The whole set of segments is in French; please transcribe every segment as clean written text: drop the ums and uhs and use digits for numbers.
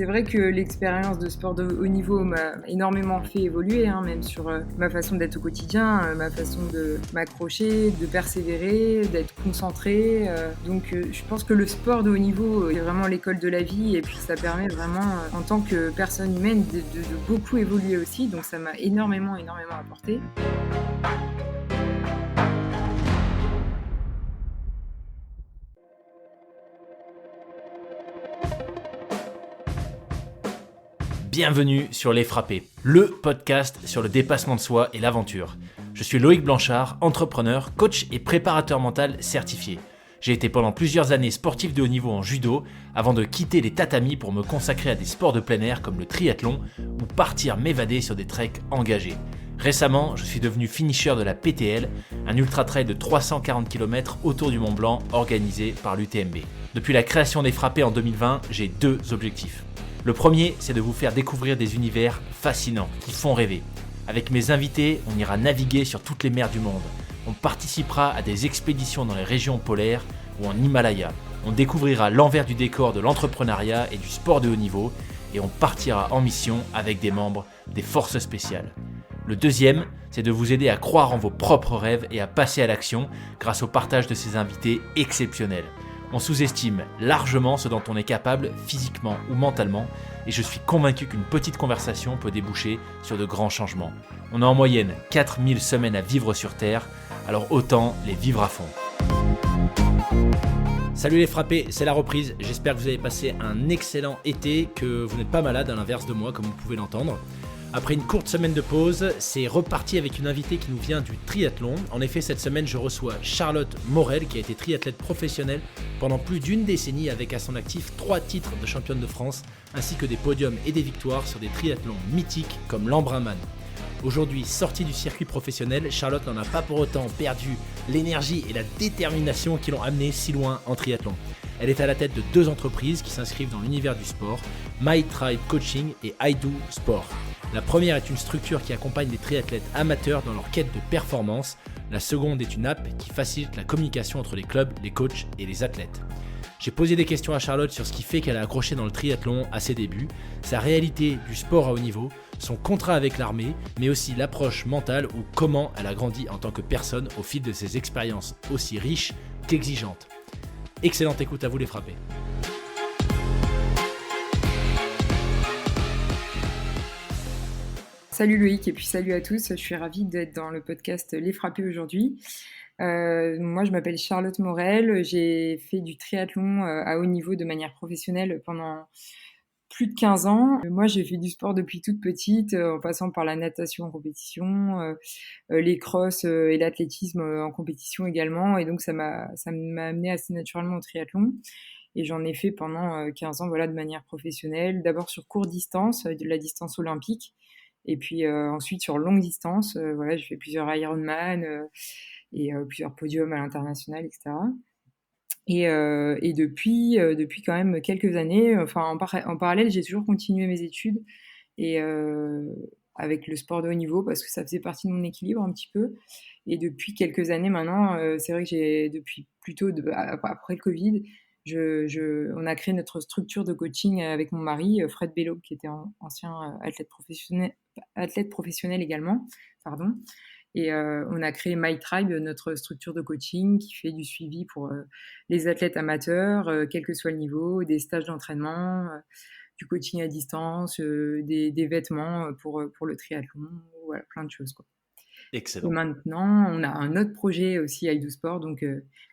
c'est vrai que l'expérience de sport de haut niveau m'a énormément fait évoluer, même sur ma façon d'être au quotidien, ma façon de m'accrocher, de persévérer, d'être concentrée. Donc je pense que le sport de haut niveau est vraiment l'école de la vie et puis ça permet vraiment, en tant que personne humaine, de beaucoup évoluer aussi. Donc ça m'a énormément apporté. Bienvenue sur Les Frappés, le podcast sur le dépassement de soi et l'aventure. Je suis Loïc Blanchard, entrepreneur, coach et préparateur mental certifié. J'ai été pendant plusieurs années sportif de haut niveau en judo avant de quitter les tatamis pour me consacrer à des sports de plein air comme le triathlon ou partir m'évader sur des treks engagés. Récemment, je suis devenu finisher de la PTL, un ultra-trail de 340 km autour du Mont Blanc organisé par l'UTMB. Depuis la création des Frappés en 2020, j'ai deux objectifs. Le premier, c'est de vous faire découvrir des univers fascinants qui font rêver. Avec mes invités, on ira naviguer sur toutes les mers du monde. On participera à des expéditions dans les régions polaires ou en Himalaya. On découvrira l'envers du décor de l'entrepreneuriat et du sport de haut niveau et on partira en mission avec des membres des forces spéciales. Le deuxième, c'est de vous aider à croire en vos propres rêves et à passer à l'action grâce au partage de ces invités exceptionnels. On sous-estime largement ce dont on est capable physiquement ou mentalement et je suis convaincu qu'une petite conversation peut déboucher sur de grands changements. On a en moyenne 4000 semaines à vivre sur Terre, alors autant les vivre à fond. Salut les frappés, c'est la reprise. J'espère que vous avez passé un excellent été, que vous n'êtes pas malade à l'inverse de moi comme vous pouvez l'entendre. Après une courte semaine de pause, c'est reparti avec une invitée qui nous vient du triathlon. En effet, cette semaine, je reçois Charlotte Morel, qui a été triathlète professionnelle pendant plus d'une décennie avec à son actif 3 titres de championne de France, ainsi que des podiums et des victoires sur des triathlons mythiques comme l'Embrunman. Aujourd'hui, sortie du circuit professionnel, Charlotte n'en a pas pour autant perdu l'énergie et la détermination qui l'ont amenée si loin en triathlon. Elle est à la tête de 2 entreprises qui s'inscrivent dans l'univers du sport, My Tribe Coaching et I Do Sport. La première est une structure qui accompagne les triathlètes amateurs dans leur quête de performance. La seconde est une app qui facilite la communication entre les clubs, les coachs et les athlètes. J'ai posé des questions à Charlotte sur ce qui fait qu'elle a accroché dans le triathlon à ses débuts, sa réalité du sport à haut niveau, son contrat avec l'armée, mais aussi l'approche mentale ou comment elle a grandi en tant que personne au fil de ses expériences aussi riches qu'exigeantes. Excellente écoute à vous les frappés. Salut Loïc et puis salut à tous, je suis ravie d'être dans le podcast Les Frappés aujourd'hui. Moi je m'appelle Charlotte Morel, j'ai fait du triathlon à haut niveau de manière professionnelle pendant plus de 15 ans. Moi j'ai fait du sport depuis toute petite, en passant par la natation en compétition, les crosses et l'athlétisme en compétition également, et donc ça m'a amené assez naturellement au triathlon. Et j'en ai fait pendant 15 ans voilà, de manière professionnelle, d'abord sur courte distance, de la distance olympique, et puis ensuite sur longue distance, voilà, j'ai fait plusieurs Ironman et plusieurs podiums à l'international, etc. Et depuis quand même quelques années, enfin en parallèle, j'ai toujours continué mes études et avec le sport de haut niveau parce que ça faisait partie de mon équilibre un petit peu. Et depuis quelques années maintenant, c'est vrai que depuis plutôt après le Covid, on a créé notre structure de coaching avec mon mari, Fred Bello, qui était ancien athlète professionnel également, pardon. Et on a créé My Tribe, notre structure de coaching qui fait du suivi pour les athlètes amateurs, quel que soit le niveau, des stages d'entraînement, du coaching à distance, des vêtements pour le triathlon, voilà, plein de choses, quoi. Et Excellent. maintenant, on a un autre projet aussi à I Do Sport, donc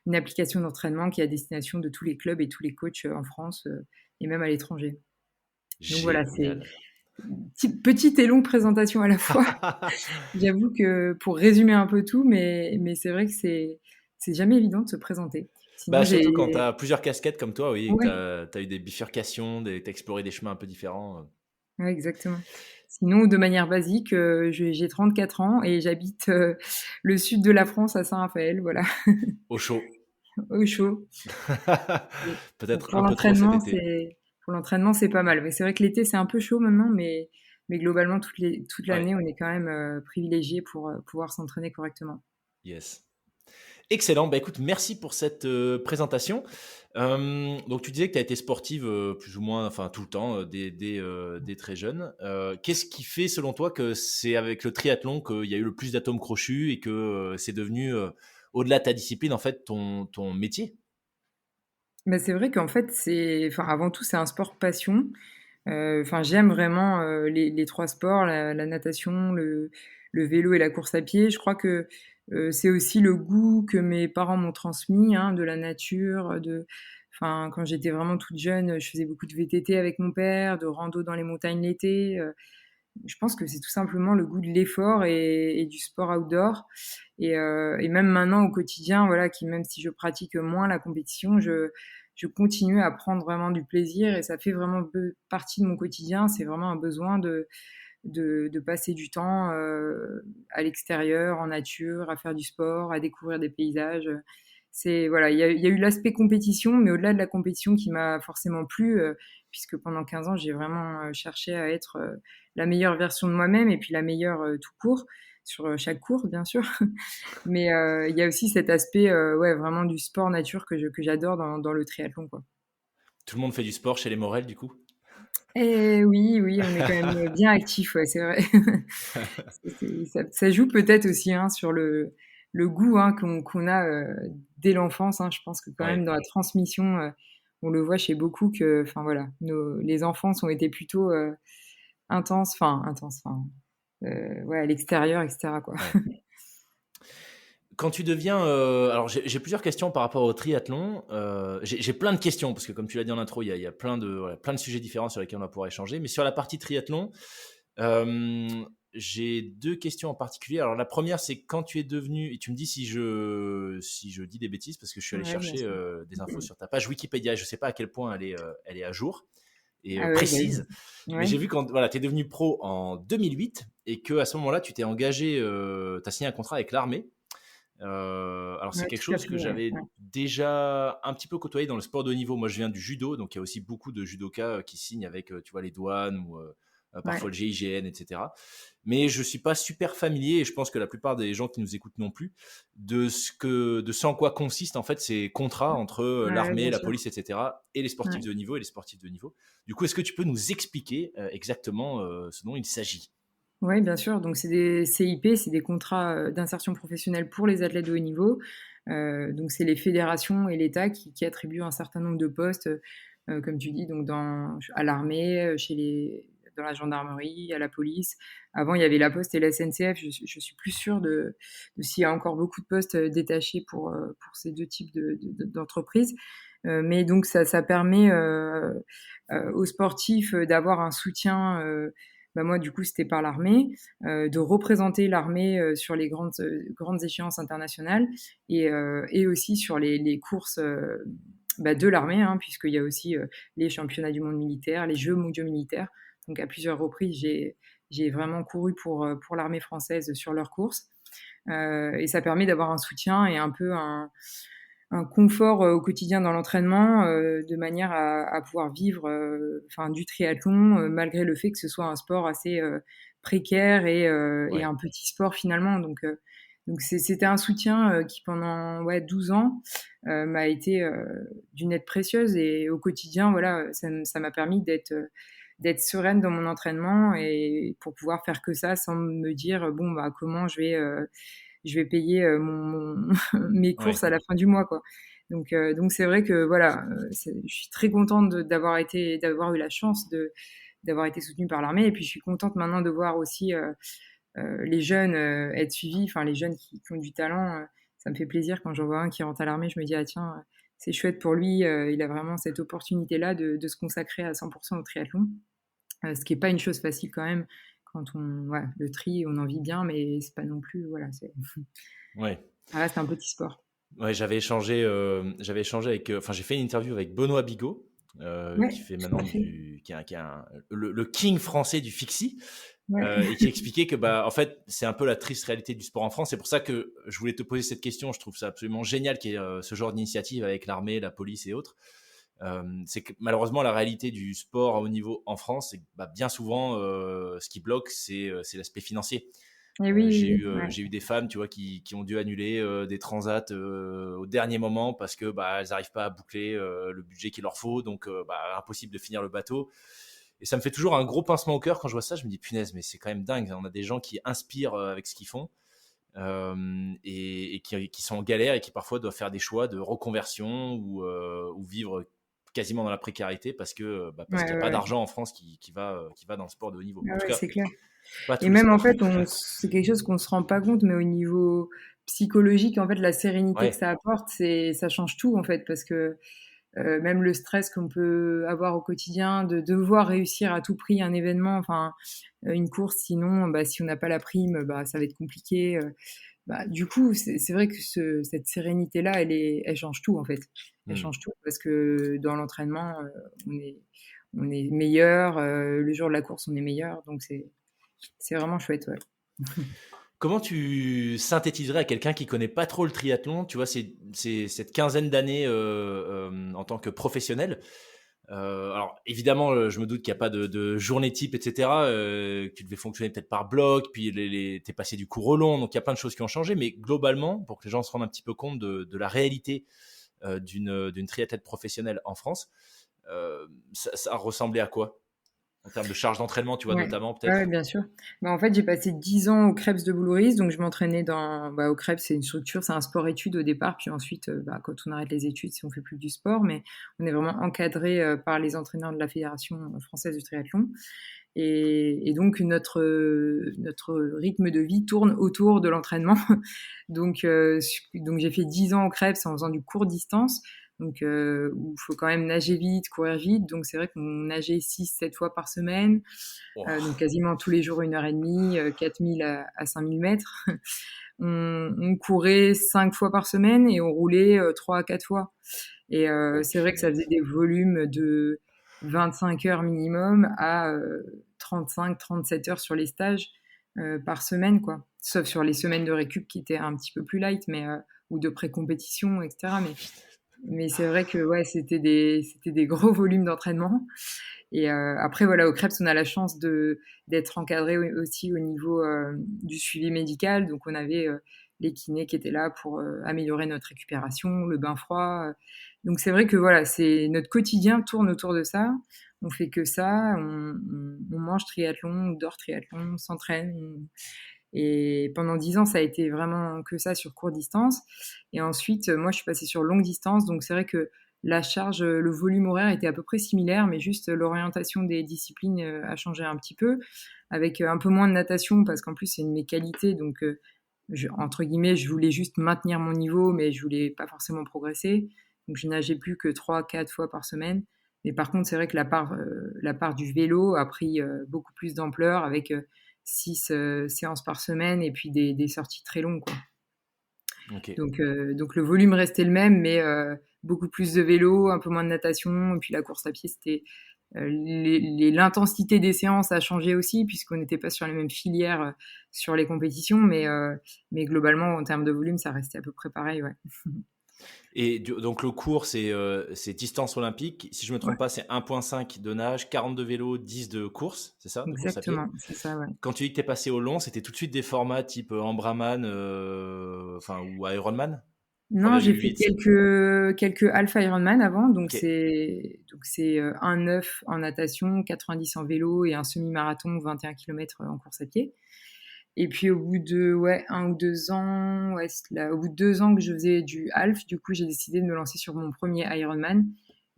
une application d'entraînement qui est à destination de tous les clubs et tous les coachs en France et même à l'étranger. Donc voilà, c'est Génial. petite et longue présentation à la fois. J'avoue que pour résumer un peu tout, mais c'est vrai que c'est jamais évident de se présenter. Sinon, Surtout quand tu as plusieurs casquettes comme toi, oui, et que Ouais, tu as eu des bifurcations, tu as exploré des chemins un peu différents. ouais, exactement. Sinon, de manière basique, j'ai 34 ans et j'habite le sud de la France à Saint-Raphaël, voilà, Au chaud. au chaud. Donc Peut-être un peu trop cet été. pour l'entraînement, c'est pas mal. Mais c'est vrai que l'été, c'est un peu chaud maintenant, mais globalement, toute Ouais, l'année, on est quand même privilégié pour pouvoir s'entraîner correctement. yes. Excellent. Bah, écoute, merci pour cette présentation. Donc, tu disais que tu as été sportive plus ou moins, enfin tout le temps, dès très jeune. Qu'est-ce qui fait, selon toi, que c'est avec le triathlon qu'il y a eu le plus d'atomes crochus et que c'est devenu, au-delà de ta discipline, en fait, ton métier? Bah, c'est vrai qu'en fait, enfin, avant tout, c'est un sport passion. Enfin, j'aime vraiment, les 3 sports, la natation, le vélo et la course à pied. Je crois que, c'est aussi le goût que mes parents m'ont transmis, hein, de la nature, enfin, quand j'étais vraiment toute jeune, je faisais beaucoup de VTT avec mon père, de rando dans les montagnes l'été, je pense que c'est tout simplement le goût de l'effort et du sport outdoor et même maintenant au quotidien, voilà, même si je pratique moins la compétition, je continue à prendre vraiment du plaisir et ça fait vraiment partie de mon quotidien. C'est vraiment un besoin de passer du temps à l'extérieur, en nature, à faire du sport, à découvrir des paysages. C'est voilà, il y a eu l'aspect compétition, mais au-delà de la compétition qui m'a forcément plu, puisque pendant 15 ans, j'ai vraiment cherché à être la meilleure version de moi-même et puis la meilleure tout court, sur chaque cours, bien sûr. Mais il y a aussi cet aspect ouais, vraiment du sport nature que j'adore dans le triathlon, quoi. Tout le monde fait du sport chez les Morel, du coup? Et oui, oui, on est quand même bien actifs, ouais, c'est vrai. Ça joue peut-être aussi hein, sur le goût hein, qu'on a dès l'enfance. Hein. Je pense que quand même Ouais. dans la transmission, on le voit chez beaucoup que, enfin voilà, les enfances ont été plutôt intenses, enfin, ouais, à l'extérieur, etc. quoi. Ouais. Quand tu deviens, alors j'ai plusieurs questions par rapport au triathlon. J'ai plein de questions parce que comme tu l'as dit en intro, il y a plein de voilà, plein de sujets différents sur lesquels on va pouvoir échanger. Mais sur la partie triathlon, j'ai 2 questions en particulier. Alors la première, c'est quand tu es devenu et tu me dis si je dis des bêtises parce que je suis allé Ouais, bien chercher, sûr. des infos sur ta page Wikipédia. Je ne sais pas à quel point elle est à jour et Ah ouais, bah, précise. Mais ouais. j'ai vu quand voilà, tu es devenu pro en 2008 et qu'à ce moment-là, tu t'es engagé, tu as signé un contrat avec l'armée. Alors c'est Ouais, quelque tout à chose fait, que ouais, j'avais ouais. déjà un petit peu côtoyé dans le sport de haut niveau. Moi, je viens du judo, donc il y a aussi beaucoup de judokas qui signent avec, tu vois, les douanes ou parfois Ouais. le GIGN, etc. Mais je suis pas super familier, et je pense que la plupart des gens qui nous écoutent non plus, de ce en quoi consistent en fait ces contrats entre Ouais, l'armée, bien la sûr. police, etc. et les sportifs Ouais. de haut niveau et les sportifs de niveau. Du coup, est-ce que tu peux nous expliquer exactement ce dont il s'agit? Oui, bien sûr. Donc, c'est des CIP, c'est des contrats d'insertion professionnelle pour les athlètes de haut niveau. Donc, c'est les fédérations et l'État qui attribuent un certain nombre de postes, comme tu dis, donc à l'armée, dans la gendarmerie, à la police. Avant, il y avait la Poste et la SNCF. Je suis plus sûre de s'il y a encore beaucoup de postes détachés pour ces deux types d'entreprises. Mais donc, ça permet aux sportifs d'avoir un soutien. Bah moi, du coup, c'était par l'armée, de représenter l'armée sur les grandes échéances internationales et aussi sur les courses bah, de l'armée, hein, puisqu'il y a aussi les championnats du monde militaire, les Jeux mondiaux militaires. Donc, à plusieurs reprises, j'ai vraiment couru pour l'armée française sur leurs courses. Et ça permet d'avoir un soutien et un peu un confort au quotidien dans l'entraînement, de manière à pouvoir vivre enfin, du triathlon, malgré le fait que ce soit un sport assez précaire et Ouais, un petit sport finalement. Donc c'était un soutien qui pendant ouais, 12 ans m'a été d'une aide précieuse et au quotidien, voilà, ça m'a permis d'être sereine dans mon entraînement et pour pouvoir faire que ça sans me dire bon bah comment je vais payer mes ouais. courses à la fin du mois, quoi. Donc c'est vrai que voilà, je suis très contente d'avoir eu la chance d'avoir été soutenue par l'armée. Et puis je suis contente maintenant de voir aussi les jeunes être suivis, enfin les jeunes qui ont du talent. Ça me fait plaisir quand j'en vois un qui rentre à l'armée, je me dis ah tiens, c'est chouette pour lui, il a vraiment cette opportunité-là de se consacrer à 100% au triathlon. Ce qui est pas une chose facile quand même quand ouais, le tri, on en vit bien, mais c'est pas non plus, voilà, Ouais. ça reste un petit sport. Ouais, j'avais échangé avec, enfin, j'ai fait une interview avec Benoît Bigot, qui Ouais, fait tout maintenant à fait. le king français du fixie, Ouais. et qui expliquait que, bah, en fait, c'est un peu la triste réalité du sport en France. C'est pour ça que je voulais te poser cette question. Je trouve ça absolument génial qu'il y ait ce genre d'initiative avec l'armée, la police et autres. C'est que malheureusement, la réalité du sport à haut niveau en France, c'est que bah, bien souvent, ce qui bloque, c'est l'aspect financier. Et oui, J'ai oui, eu, oui, ouais. j'ai eu des femmes, tu vois, qui ont dû annuler des transats au dernier moment parce que bah, elles n'arrivent pas à boucler le budget qu'il leur faut, donc bah, impossible de finir le bateau. Et ça me fait toujours un gros pincement au cœur quand je vois ça. Je me dis, punaise, mais c'est quand même dingue. On a des gens qui inspirent avec ce qu'ils font et qui sont en galère et qui parfois doivent faire des choix de reconversion ou vivre quasiment dans la précarité parce qu'il Ouais, n'y a ouais, pas ouais. d'argent en France qui va dans le sport de haut niveau. En Ah tout ouais, cas, c'est clair. pas Et tous les même en sports. fait, c'est quelque chose qu'on se rend pas compte, mais au niveau psychologique, en fait, la sérénité que Ouais. ça apporte, ça change tout en fait, parce que même le stress qu'on peut avoir au quotidien, de devoir réussir à tout prix un événement, enfin une course, sinon, bah, si on n'a pas la prime, bah, ça va être compliqué. Bah, du coup, c'est vrai que cette sérénité-là, elle change tout en fait. Elle Hmm. change tout parce que dans l'entraînement, on est meilleur. Le jour de la course, on est meilleur. Donc c'est vraiment chouette, ouais. Comment tu synthétiserais à quelqu'un qui connaît pas trop le triathlon, tu vois, cette quinzaine d'années en tant que professionnel. Alors évidemment, je me doute qu'il n'y a pas de journée type, etc. Que tu devais fonctionner peut-être par bloc, puis t'es passé du court au long, donc il y a plein de choses qui ont changé. Mais globalement, pour que les gens se rendent un petit peu compte de la réalité d'une triathlète professionnelle en France, ça ressemblait à quoi en termes de charge d'entraînement, tu vois, Ouais, notamment ouais, peut-être. bien sûr. Bah, en fait, j'ai passé 10 ans au Krebs de Boulouris, donc je m'entraînais au Krebs, c'est une structure, c'est un sport-études au départ, puis ensuite, bah, quand on arrête les études, si on fait plus du sport, mais on est vraiment encadré par les entraîneurs de la Fédération française du triathlon. Et donc, notre rythme de vie tourne autour de l'entraînement. Donc j'ai fait 10 ans au Krebs en faisant du court distance, où il faut quand même nager vite, courir vite. Donc c'est vrai qu'on nageait 6-7 fois par semaine, donc Ouah, quasiment tous les jours 1 heure et demie, 4000 à 5000 mètres. On courait 5 fois par semaine et on roulait 3 à 4 fois. Et oh c'est vrai que ça faisait punaise. des volumes de 25 heures minimum à 35-37 heures sur les stages par semaine, quoi. Sauf sur les semaines de récup qui étaient un petit peu plus light, ou de pré-compétition, etc. Mais c'est vrai que ouais, c'était des gros volumes d'entraînement. Et après, voilà, au Krebs, on a la chance d'être encadré aussi au niveau du suivi médical. Donc, on avait les kinés qui étaient là pour améliorer notre récupération, le bain froid. Donc, c'est vrai que voilà, notre quotidien tourne autour de ça. On fait que ça. On mange triathlon, on dort triathlon, on s'entraîne. Et pendant 10 ans, ça a été vraiment que ça sur courte distance. Et ensuite, moi, je suis passée sur longue distance. Donc, c'est vrai que la charge, le volume horaire était à peu près similaire, mais juste l'orientation des disciplines a changé un petit peu, avec un peu moins de natation, parce qu'en plus, c'est une de mes qualités. Donc, entre guillemets, je voulais juste maintenir mon niveau, mais je voulais pas forcément progresser. Donc, je nageais plus que 3-4 fois par semaine. Mais par contre, c'est vrai que la part du vélo a pris beaucoup plus d'ampleur avec 6 séances par semaine et puis des sorties très longues, quoi. Ok. Donc le volume restait le même, mais beaucoup plus de vélo, un peu moins de natation, et puis la course à pied, c'était l'intensité des séances a changé aussi, puisqu'on n'était pas sur les mêmes filières sur les compétitions, mais globalement, en termes de volume, ça restait à peu près pareil, ouais. Et donc le cours, c'est distance olympique. Si je me Ouais, trompe pas, c'est 1,5 de nage, 40 de vélo, 10 de course, c'est ça, de course à pied. exactement, c'est ça, ouais. Quand tu dis que tu es passé au long, c'était tout de suite des formats type Ambraman enfin, ou Ironman Non, j'ai fait 3,8. quelques Alpha Ironman avant, Ok. c'est un 9 en natation, 90 en vélo et un semi-marathon 21 km en course à pied. Et puis au bout de ouais, 1 ou 2 ans, ouais, au bout de 2 ans que je faisais du half, du coup j'ai décidé de me lancer sur mon premier Ironman.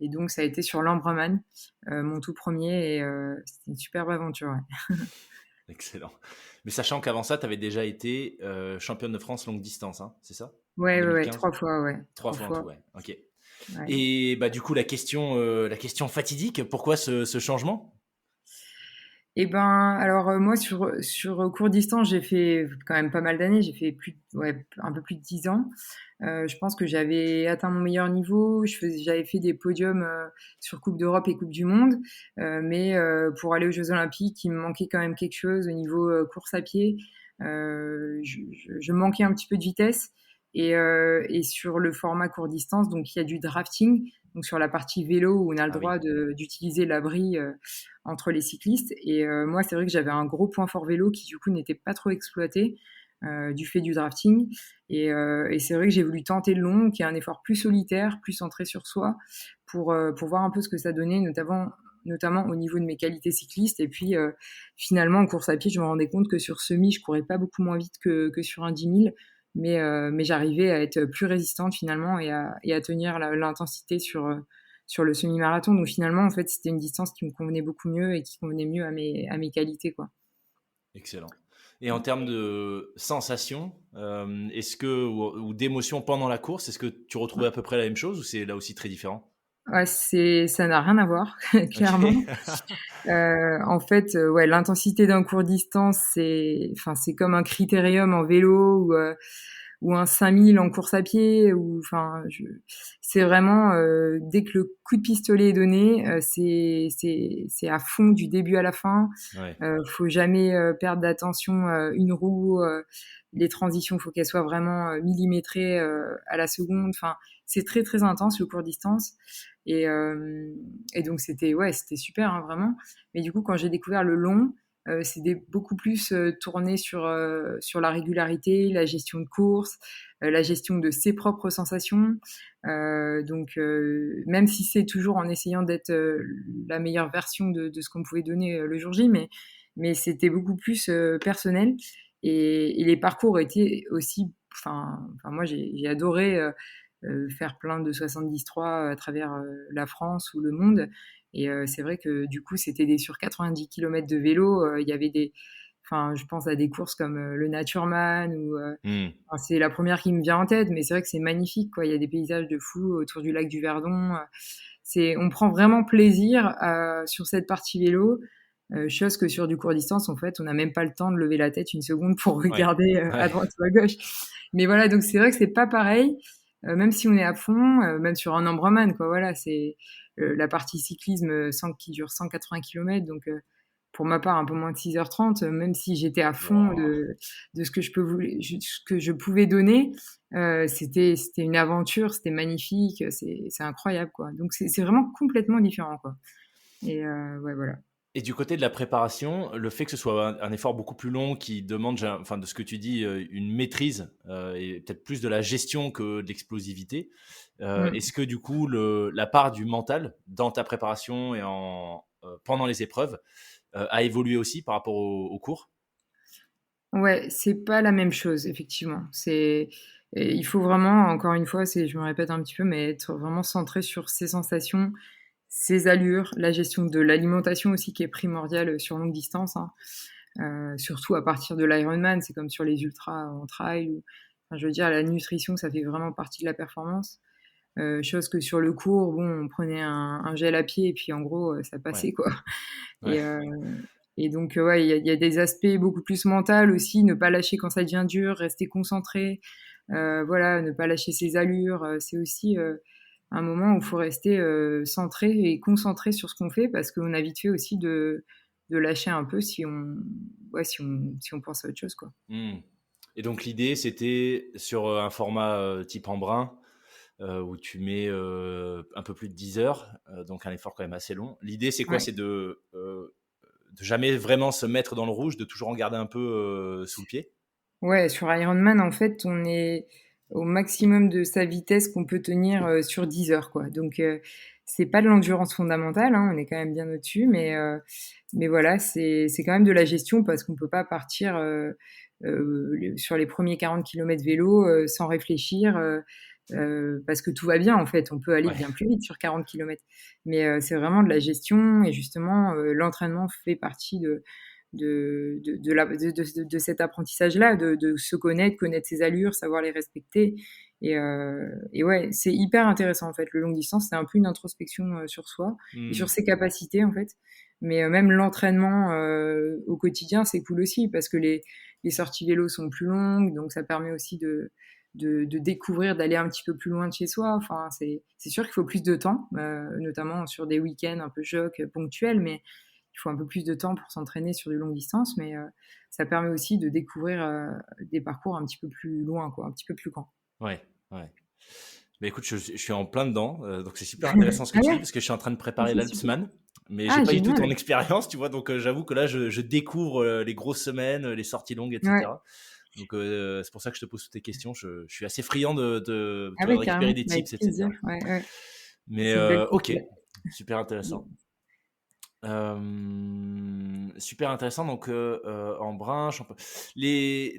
Et donc ça a été sur l'Ambraman, mon tout premier, et c'était une superbe aventure. Ouais, Excellent. Mais sachant qu'avant ça, tu avais déjà été championne de France longue distance, hein, c'est ça? En ouais, ouais, ouais, 2015? 3 fois, ouais, Trois trois fois en tout, fois. ouais. Ok. Ouais. Et bah du coup, la question fatidique, pourquoi ce changement? Et ben, alors moi sur court distance, j'ai fait quand même pas mal d'années. J'ai fait ouais, un peu plus de 10 ans. Je pense que j'avais atteint mon meilleur niveau. J'avais fait des podiums sur Coupe d'Europe et Coupe du Monde, mais pour aller aux Jeux Olympiques, il me manquait quand même quelque chose au niveau course à pied. Je manquais un petit peu de vitesse. Et sur le format court distance, donc il y a du drafting. donc sur la partie vélo où on a le Ah oui. droit d'utiliser l'abri entre les cyclistes. Et moi, c'est vrai que j'avais un gros point fort vélo qui du coup n'était pas trop exploité du fait du drafting. Et c'est vrai que j'ai voulu tenter le long, qui est un effort plus solitaire, plus centré sur soi, pour voir un peu ce que ça donnait, notamment au niveau de mes qualités cyclistes. Et puis finalement, en course à pied, je me rendais compte que sur semi, je courais pas beaucoup moins vite que sur un 10 000, mais j'arrivais à être plus résistante finalement et à tenir l'intensité sur le semi-marathon. Donc finalement, en fait, c'était une distance qui me convenait beaucoup mieux et qui convenait mieux à mes qualités, quoi. Excellent. Et en termes de sensations, est-ce que ou d'émotions pendant la course, est-ce que tu retrouvais à peu près la même chose ou c'est là aussi très différent? Ouais, ça n'a rien à voir, clairement. OK. En fait, ouais, l'intensité d'un court distance, c'est comme un critérium en vélo ou un 5000 en course à pied, c'est vraiment dès que le coup de pistolet est donné, c'est à fond du début à la fin. Ouais. Faut jamais perdre d'attention une roue. Les transitions, faut qu'elles soient vraiment millimétrées à la seconde. Enfin, c'est très très intense le court distance. Et, euh, et donc c'était super, hein, vraiment. Mais du coup, quand j'ai découvert le long, c'était beaucoup plus tourné sur la régularité, la gestion de course, la gestion de ses propres sensations. Donc, même si c'est toujours en essayant d'être la meilleure version de ce qu'on pouvait donner le jour J, mais c'était beaucoup plus personnel. Et les parcours étaient aussi. Enfin, moi, j'ai adoré faire plein de 73 à travers la France ou le monde. Et c'est vrai que du coup, c'était sur 90 km de vélo. Il y avait je pense à des courses comme le Natureman Mmh. enfin, c'est la première qui me vient en tête, mais c'est vrai que c'est magnifique, quoi. Il y a des paysages de fou autour du lac du Verdon. On prend vraiment plaisir sur cette partie vélo, chose que sur du court distance, en fait, on n'a même pas le temps de lever la tête une seconde pour Ouais. regarder à Ouais. droite ou à gauche. Mais voilà, donc c'est vrai que c'est pas pareil, même si on est à fond, même sur un Ambraman, quoi. Voilà, c'est la partie cyclisme qui dure 180 km, donc pour ma part un peu moins de 6h30, même si j'étais à fond Waouh! de ce que je pouvais donner, c'était une aventure, c'était magnifique, c'est incroyable, quoi. Donc c'est vraiment complètement différent, quoi. Et ouais, voilà. Et du côté de la préparation, le fait que ce soit un effort beaucoup plus long qui demande, enfin de ce que tu dis, une maîtrise, et peut-être plus de la gestion que de l'explosivité, Mmh. est-ce que du coup la part du mental dans ta préparation et pendant les épreuves, a évolué aussi par rapport au cours? Ouais, c'est pas la même chose, effectivement. Et il faut vraiment, encore une fois, je me répète un petit peu, mais être vraiment centré sur ses sensations, ses allures, la gestion de l'alimentation aussi qui est primordiale sur longue distance, hein. Surtout à partir de l'Ironman, c'est comme sur les ultras en trail enfin, je veux dire, la nutrition, ça fait vraiment partie de la performance. Chose que sur le court, bon, on prenait un gel à pied et puis en gros, ça Ouais, passait, quoi. ouais, Et, euh, et donc, ouais, il y a des aspects beaucoup plus mentaux aussi, ne pas lâcher quand ça devient dur, rester concentré, voilà, ne pas lâcher ses allures. C'est aussi un moment où il faut rester centré et concentré sur ce qu'on fait parce qu'on a vite fait aussi de lâcher un peu si on pense à autre chose, quoi. mmh. Et donc l'idée, c'était sur, un format, type Embrun, où tu mets, un peu plus de 10 heures, donc un effort quand même assez long. L'idée, c'est quoi? Ouais. C'est de jamais vraiment se mettre dans le rouge, de toujours en garder un peu, sous le pied? Ouais, sur Ironman, en fait, on est au maximum de sa vitesse qu'on peut tenir sur 10 heures, quoi. Donc, c'est pas de l'endurance fondamentale, hein, on est quand même bien au-dessus, mais voilà, c'est quand même de la gestion parce qu'on peut pas partir sur les premiers 40 kilomètres vélo sans réfléchir, parce que tout va bien, en fait. On peut aller Ouais, bien plus vite sur 40 kilomètres. Mais c'est vraiment de la gestion et justement, l'entraînement fait partie de cet apprentissage-là, de se connaître ses allures, savoir les respecter. Et ouais, c'est hyper intéressant en fait. Le long distance, c'est un peu une introspection sur soi et sur mmh, ses capacités en fait. Mais même l'entraînement au quotidien, c'est cool aussi parce que les sorties vélo sont plus longues, donc ça permet aussi de découvrir, d'aller un petit peu plus loin de chez soi. Enfin, c'est sûr qu'il faut plus de temps, notamment sur des week-ends un peu chocs, ponctuels, mais il faut un peu plus de temps pour s'entraîner sur du longue distance, mais ça permet aussi de découvrir des parcours un petit peu plus loin, quoi, un petit peu plus grands. ouais, ouais. Bah écoute, je suis en plein dedans, donc c'est super intéressant ce que Ah tu dis ouais? parce que je suis en train de Ah, préparer c'est super. l'Alpsman, mais j'ai Ah, pas du tout ton génial. expérience, tu vois, donc j'avoue que là, je découvre les grosses semaines, les sorties longues, Ouais. etc. Donc c'est pour ça que je te pose toutes tes questions. Je suis assez friand tu Ah vois, ouais, de récupérer carrément. des Bah, avec tips, plaisir. etc. Ouais, ouais. Mais C'est une belle piste, ok, ouais. super intéressant. Super intéressant. Donc, en brun,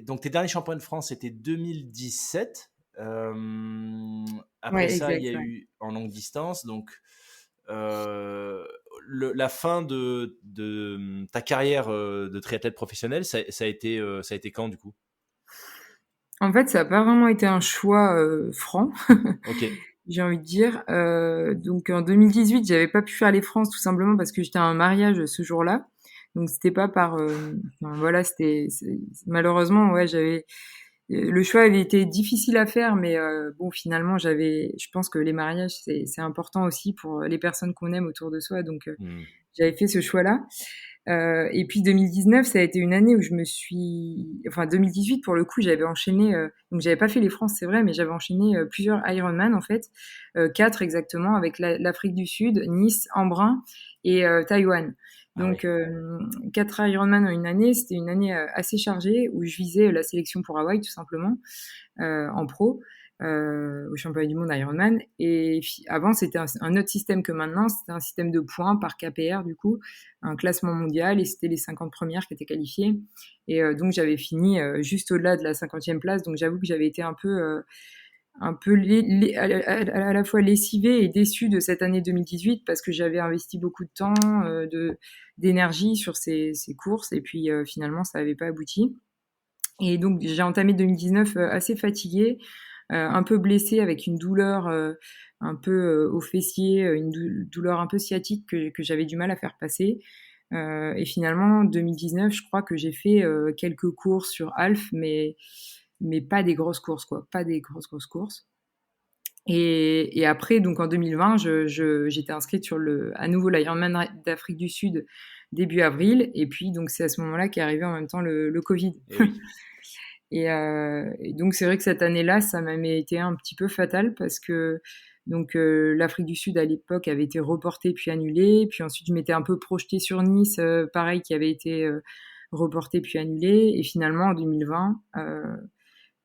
donc tes derniers championnats de France, c'était 2017. Après Ouais, ça, il y exact, a ouais. eu en longue distance. Donc, euh, la fin de ta carrière de triathlète professionnel, ça a été quand du coup? En fait, ça a pas vraiment été un choix, franc, Ok. j'ai envie de dire. Donc en 2018, j'avais pas pu faire les France tout simplement parce que j'étais à un mariage ce jour-là. Donc c'était pas par, enfin voilà, malheureusement, ouais, le choix avait été difficile à faire, mais bon, finalement, je pense que les mariages, c'est important aussi pour les personnes qu'on aime autour de soi. Donc Hmm. j'avais fait ce choix-là. Et puis 2019, ça a été une année où enfin 2018 pour le coup, j'avais enchaîné. Donc j'avais pas fait les France, c'est vrai, mais j'avais enchaîné plusieurs Ironman en fait, 4 exactement, avec l'Afrique du Sud, Nice, Embrun et Taïwan. Ah oui. Donc 4 Ironman en une année, c'était une année assez chargée où je visais la sélection pour Hawaï tout simplement en pro. Au championnat du monde Ironman. Et avant, c'était un autre système que maintenant. C'était un système de points par KPR, du coup, un classement mondial, et c'était les 50 premières qui étaient qualifiées. Et donc, j'avais fini juste au-delà de la 50e place. Donc, j'avoue que j'avais été un peu à la fois lessivée et déçue de cette année 2018 parce que j'avais investi beaucoup de temps, d'énergie sur ces courses. Et puis, finalement, ça n'avait pas abouti. Et donc, j'ai entamé 2019 assez fatiguée, un peu blessée avec une douleur un peu au fessier, une douleur un peu sciatique que j'avais du mal à faire passer. Et finalement, 2019, je crois que j'ai fait quelques courses sur Alf, mais pas des grosses courses, quoi. Pas des grosses courses. Et après, donc en 2020, j'étais inscrite à nouveau l'Ironman d'Afrique du Sud début avril. Et puis, donc, c'est à ce moment-là qu'est arrivé en même temps le Covid. Et oui. Et donc c'est vrai que cette année-là, ça m'avait été un petit peu fatal parce que donc l'Afrique du Sud à l'époque avait été reportée puis annulée, puis ensuite je m'étais un peu projetée sur Nice, pareil qui avait été reportée puis annulée, et finalement en 2020,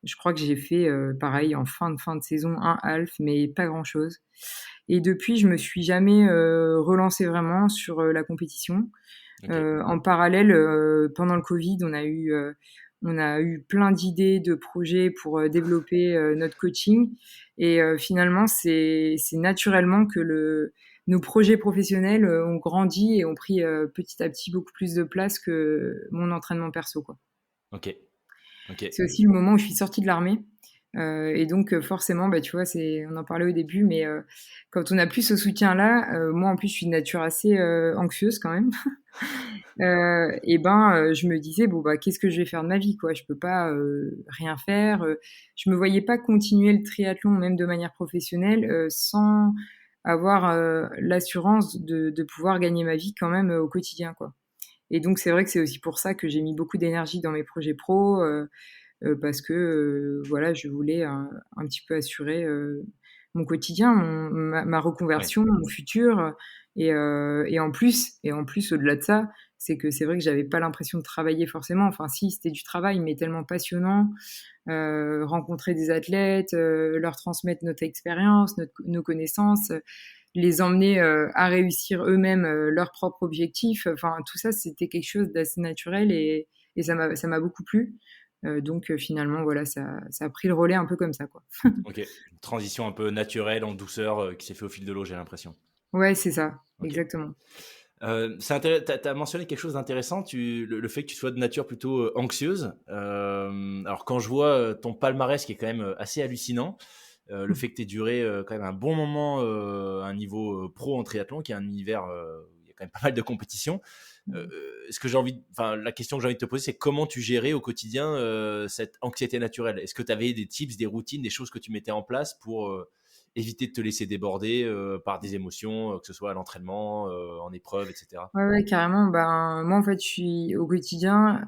je crois que j'ai fait pareil en fin de saison un half, mais pas grand-chose. Et depuis, je me suis jamais relancée vraiment sur la compétition. Ok. En parallèle, pendant le Covid, on a eu plein d'idées de projets pour développer notre coaching. Et finalement, c'est naturellement que nos projets professionnels ont grandi et ont pris petit à petit beaucoup plus de place que mon entraînement perso, quoi. Ok. Ok. C'est aussi le moment où je suis sortie de l'armée. Et donc forcément, bah, tu vois, on en parlait au début, mais quand on a plus ce soutien-là, moi en plus je suis de nature assez anxieuse quand même. Et ben, je me disais: «Bon, bah, qu'est-ce que je vais faire de ma vie, quoi? Je peux pas, rien faire», je me voyais pas continuer le triathlon, même de manière professionnelle, sans avoir, l'assurance de pouvoir gagner ma vie quand même, au quotidien, quoi. Et donc c'est vrai que c'est aussi pour ça que j'ai mis beaucoup d'énergie dans mes projets pro, parce que, voilà, je voulais un petit peu assurer, mon quotidien, ma Ouais. reconversion, mon futur. Et en plus, au-delà de ça, c'est que c'est vrai que j'avais pas l'impression de travailler forcément. Enfin si, c'était du travail, mais tellement passionnant. Rencontrer des athlètes, leur transmettre notre expérience, nos connaissances, les emmener à réussir eux-mêmes leurs propres objectifs. Enfin, tout ça, c'était quelque chose d'assez naturel, et ça m'a beaucoup plu. Donc finalement, voilà, ça a pris le relais un peu comme ça, quoi. Ok. Une transition un peu naturelle, en douceur, qui s'est fait au fil de l'eau, j'ai l'impression. Ouais, c'est ça, Ok. exactement. T'as mentionné quelque chose d'intéressant, le fait que tu sois de nature plutôt anxieuse. Alors quand je vois ton palmarès qui est quand même assez hallucinant, le fait que tu aies duré quand même un bon moment à un niveau pro en triathlon, qui est un univers où il y a quand même pas mal de compétitions. Est-ce que enfin, la question que j'ai envie de te poser, c'est comment tu gérais au quotidien cette anxiété naturelle? Est-ce que tu avais des tips, des routines, des choses que tu mettais en place pour éviter de te laisser déborder par des émotions, que ce soit à l'entraînement, en épreuve, etc. Ouais, ouais, carrément. Ben, moi, en fait, je suis au quotidien.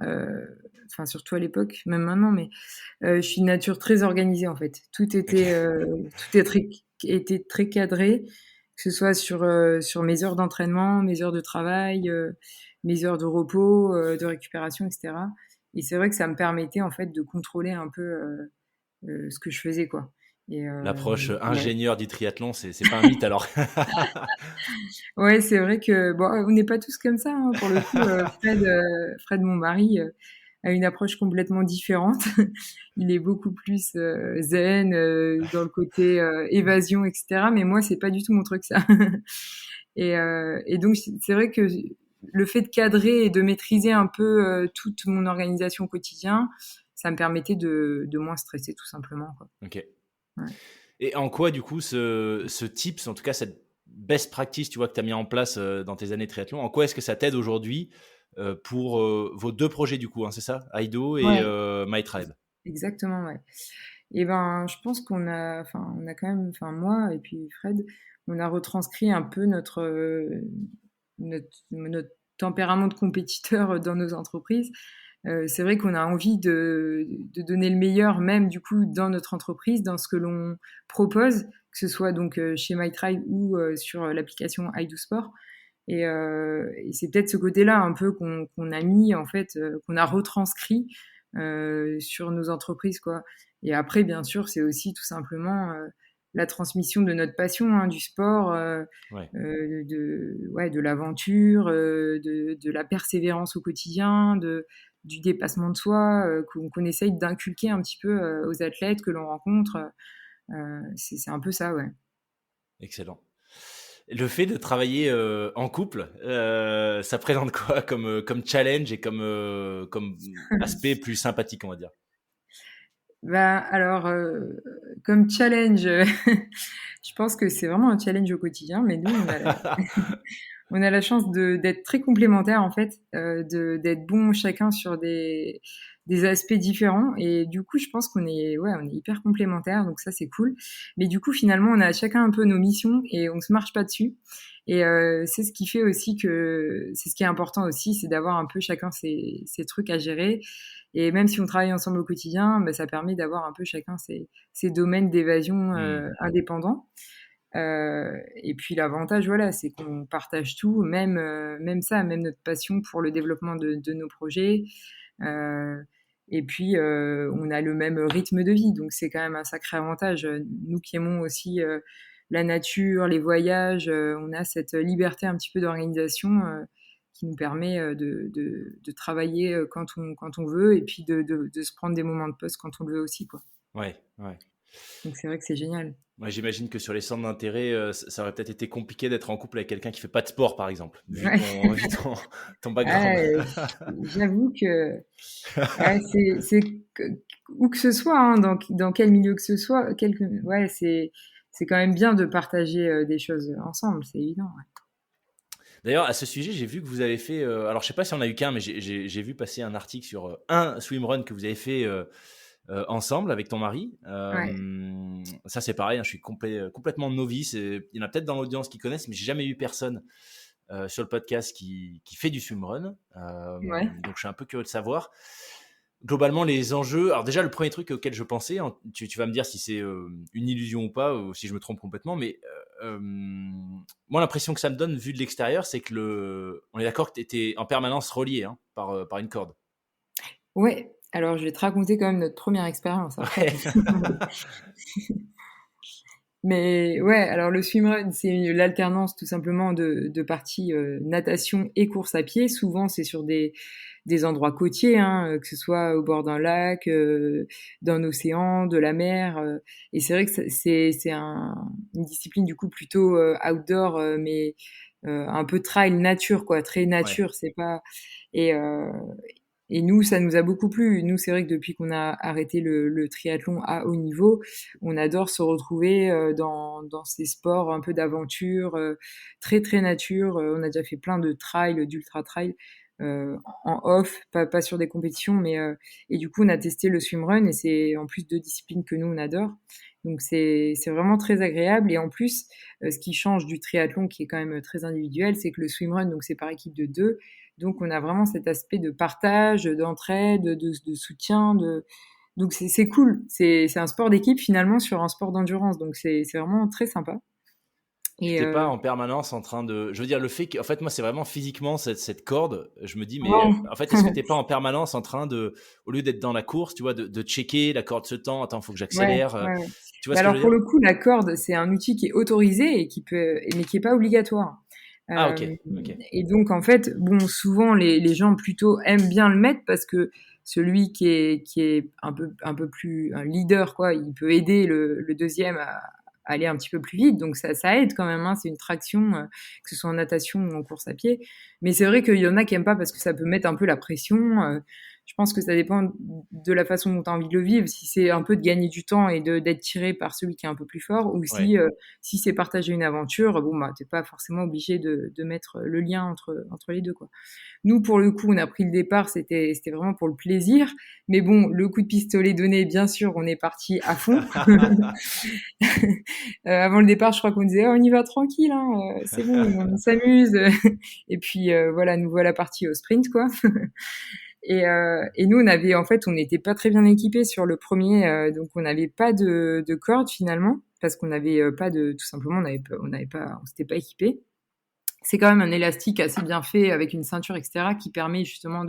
enfin surtout à l'époque, même maintenant, mais je suis de nature très organisée en fait. OK. Était très cadré, que ce soit sur mes heures d'entraînement, mes heures de travail, mes heures de repos, de récupération, et cetera. Et c'est vrai que ça me permettait en fait de contrôler un peu ce que je faisais, quoi. Et L'approche ouais. ingénieur du triathlon, c'est pas un mythe alors? Ouais, c'est vrai que bon, on n'est pas tous comme ça, hein, pour le coup. Fred, mon mari, a une approche complètement différente. Il est beaucoup plus zen dans le côté évasion, etc. Mais moi, c'est pas du tout mon truc, ça. Et donc, c'est vrai que le fait de cadrer et de maîtriser un peu toute mon organisation au quotidien, ça me permettait de moins stresser, tout simplement, quoi. OK. Ouais. Et en quoi, du coup, ce tips, en tout cas cette best practice, tu vois, que tu as mis en place dans tes années triathlon, en quoi est-ce que ça t'aide aujourd'hui pour vos deux projets, du coup, hein, c'est ça? Aido et Ouais, MyTribe. exactement, ouais. Et ben, je pense on a quand même, enfin moi et puis Fred, on a retranscrit un peu notre tempérament de compétiteur dans nos entreprises. C'est vrai qu'on a envie de donner le meilleur, même du coup dans notre entreprise, dans ce que l'on propose, que ce soit donc chez MyTribe ou sur l'application iDoSport. Et c'est peut-être ce côté-là un peu qu'on a mis en fait, qu'on a retranscrit sur nos entreprises, quoi. Et après, bien sûr, c'est aussi tout simplement la transmission de notre passion, hein, du sport, Ouais. de l'aventure, de la persévérance au quotidien, du dépassement de soi, qu'on essaye d'inculquer un petit peu aux athlètes que l'on rencontre. C'est un peu ça, ouais. Excellent. Le fait de travailler en couple, ça présente quoi comme challenge et comme aspect plus sympathique, on va dire? Bah, alors, comme challenge, je pense que c'est vraiment un challenge au quotidien, mais nous, on a la chance d'être très complémentaires en fait, d'être bons chacun sur des aspects différents. Et du coup, je pense on est hyper complémentaires, donc ça c'est cool. Mais du coup, finalement, on a chacun un peu nos missions et on se marche pas dessus. Et c'est ce qui fait aussi que c'est ce qui est important aussi, c'est d'avoir un peu chacun ses trucs à gérer. Et même si on travaille ensemble au quotidien, bah, ça permet d'avoir un peu chacun ses domaines d'évasion Hmm. indépendants. Et puis l'avantage, voilà, c'est qu'on partage tout, même ça, même notre passion pour le développement de nos projets. Euh, et puis, on a le même rythme de vie, donc c'est quand même un sacré avantage. Nous qui aimons aussi la nature, les voyages, on a cette liberté un petit peu d'organisation qui nous permet de travailler quand on veut, et puis de se prendre des moments de pause quand on le veut aussi, quoi. Ouais, ouais. Donc c'est vrai que c'est génial. Moi, j'imagine que sur les centres d'intérêt, ça aurait peut-être été compliqué d'être en couple avec quelqu'un qui fait pas de sport, par exemple, vu Ouais. ton Ah, background. j'avoue que ouais, où que ce soit, hein, dans quel milieu que ce soit, ouais, c'est quand même bien de partager des choses ensemble, c'est évident. Ouais. D'ailleurs, à ce sujet, j'ai vu que vous avez fait, alors je sais pas si on a eu qu'un, mais j'ai vu passer un article sur un swimrun que vous avez fait ensemble avec ton mari. Ouais. Ça, c'est pareil, hein, je suis complètement novice. Et il y en a peut-être dans l'audience qui connaissent, mais j'ai jamais eu personne sur le podcast qui fait du swimrun. Ouais. Donc, je suis un peu curieux de savoir. Globalement, les enjeux. Alors, déjà, le premier truc auquel je pensais, hein, tu vas me dire si c'est une illusion ou pas, ou si je me trompe complètement, mais moi, l'impression que ça me donne, vu de l'extérieur, c'est que on est d'accord que tu étais en permanence relié hein, par une corde. Ouais. Alors, je vais te raconter quand même notre première expérience après. Ouais. Mais ouais, alors le swimrun, c'est l'alternance tout simplement de parties natation et course à pied. Souvent, c'est sur des endroits côtiers, hein, que ce soit au bord d'un lac, d'un océan, de la mer. Et c'est vrai que une discipline du coup plutôt outdoor, mais un peu trail nature, quoi, très Ouais. nature. C'est pas et et nous, ça nous a beaucoup plu. Nous, c'est vrai que depuis qu'on a arrêté le triathlon à haut niveau, on adore se retrouver dans ces sports un peu d'aventure, très très nature. On a déjà fait plein de trails, d'ultra trails en off, pas sur des compétitions, mais et du coup, on a testé le swimrun et c'est en plus deux disciplines que nous on adore. Donc c'est vraiment très agréable. Et en plus, ce qui change du triathlon, qui est quand même très individuel, c'est que le swimrun, donc c'est par équipe de deux. Donc on a vraiment cet aspect de partage, d'entraide, de soutien. Donc c'est cool. C'est un sport d'équipe finalement sur un sport d'endurance. Donc c'est vraiment très sympa. Tu Et t'es pas en permanence en train de. Je veux dire, le fait que. En fait, moi, c'est vraiment physiquement cette corde. Je me dis, mais ouais. en fait, est-ce que t'es pas en permanence en train de. Au lieu d'être dans la course, tu vois, de checker la corde se tend, attends, faut que Ouais, j'accélère. ouais, ouais. Tu vois Mais ce que je alors veux pour dire? le coup, la corde, c'est un outil qui est autorisé et qui peut, mais qui est pas obligatoire. Ah, ok, Euh, ok. et donc en fait, bon, souvent les gens plutôt aiment bien le mettre parce que celui qui est un peu plus un leader, quoi, il peut aider le deuxième à aller un petit peu plus vite. Donc ça aide quand même, hein, c'est une traction, que ce soit en natation ou en course à pied. Mais c'est vrai qu'il y en a qui aiment pas parce que ça peut mettre un peu la pression. Je pense que ça dépend de la façon dont tu as envie de le vivre. Si c'est un peu de gagner du temps et d'être tiré par celui qui est un peu plus fort, ou Ouais. si c'est partager une aventure, bon, bah, t'es pas forcément obligé de mettre le lien entre les deux, quoi. Nous, pour le coup, on a pris le départ, c'était vraiment pour le plaisir. Mais bon, le coup de pistolet donné, bien sûr, on est parti à fond. Avant le départ, je crois qu'on disait, oh, on y va tranquille, hein, c'est bon, on s'amuse. Et puis, voilà, nous voilà partis au sprint, quoi. Et nous, on n'était pas très bien équipés sur le premier, donc on n'avait pas de corde finalement, parce qu'on n'avait pas tout simplement, on s'était pas équipé. C'est quand même un élastique assez bien fait avec une ceinture, etc., qui permet justement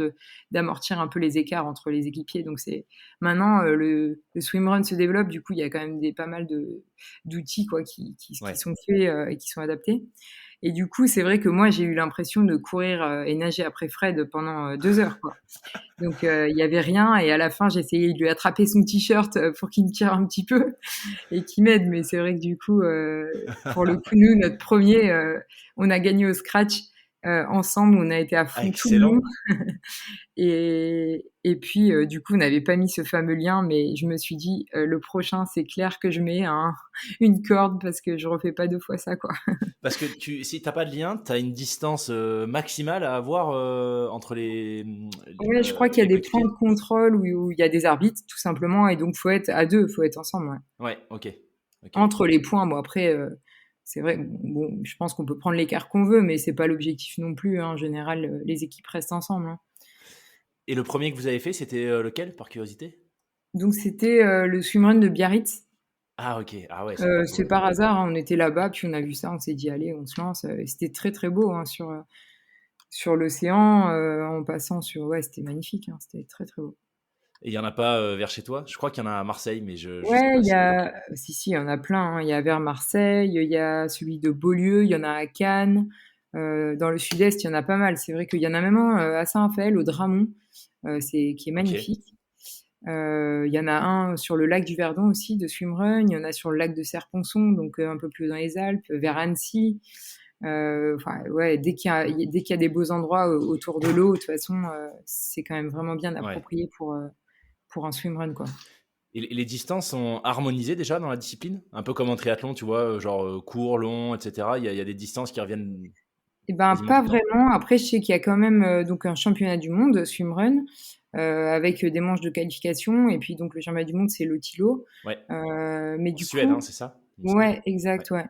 d'amortir un peu les écarts entre les équipiers. Donc c'est maintenant le swimrun se développe, du coup il y a quand même pas mal d'outils quoi qui Ouais. sont faits et qui sont adaptés. Et du coup c'est vrai que moi j'ai eu l'impression de courir et nager après Fred pendant 2 heures quoi. Donc il y avait rien et à la fin j'essayais de lui attraper son t-shirt pour qu'il me tire un petit peu et qu'il m'aide. Mais c'est vrai que du coup, pour le coup, nous, notre premier, on a gagné au scratch ensemble. On a été à Ah, fond tout le long. excellent. Et puis, du coup, on n'avait pas mis ce fameux lien, mais je me suis dit, le prochain, c'est clair que je mets une corde parce que je refais pas 2 fois ça, quoi. Parce que si t'as pas de lien, t'as une distance maximale à avoir entre Ouais, je crois qu'il y a les des points coéquipiers. de contrôle où il y a des arbitres, tout simplement, et donc faut être à deux, faut être ensemble, ouais. Ouais, ok. Ok. Entre les points, bon après, c'est vrai, bon, je pense qu'on peut prendre l'écart qu'on veut, mais c'est pas l'objectif non plus, hein. En général, les équipes restent ensemble, hein. Et le premier que vous avez fait, c'était lequel, par curiosité? Donc c'était le swimrun de Biarritz. Ah, ok. Ah ouais, sympa. C'est par hasard, hein, on était là-bas, puis on a vu ça, on s'est dit allez, on se lance. C'était très très beau hein, sur l'océan, en passant sur, ouais, c'était magnifique, hein, c'était très très beau. Et il y en a pas vers chez toi? Je crois qu'il y en a à Marseille, mais je sais Ouais, pas il y si c'est lequel. a, si, il y en a plein, hein. Il y a vers Marseille, il y a celui de Beaulieu, il y en a à Cannes. Dans le sud-est, il y en a pas mal. C'est vrai qu'il y en a même un à Saint-Raphaël, au Dramont, qui est Ok. magnifique. Il y en a un sur le lac du Verdon aussi, de swimrun. Il y en a sur le lac de Serponçon, donc un peu plus dans les Alpes, vers Annecy. Enfin, ouais, dès qu'il y a des beaux endroits autour de l'eau, de toute façon, c'est quand même vraiment bien Ouais. approprié pour un swimrun, quoi. Et les distances sont harmonisées déjà dans la discipline? Un peu comme en triathlon, tu vois, genre court, long, etc. Il y a des distances qui reviennent Eh ben, quasiment tout pas le temps? vraiment. Après, je sais qu'il y a quand même donc un championnat du monde swimrun avec des manches de qualification et puis donc le championnat du monde c'est l'Otilo. Ouais. Mais En du Suède, hein, coup, c'est ça, il me semble? ouais, exact, Ouais.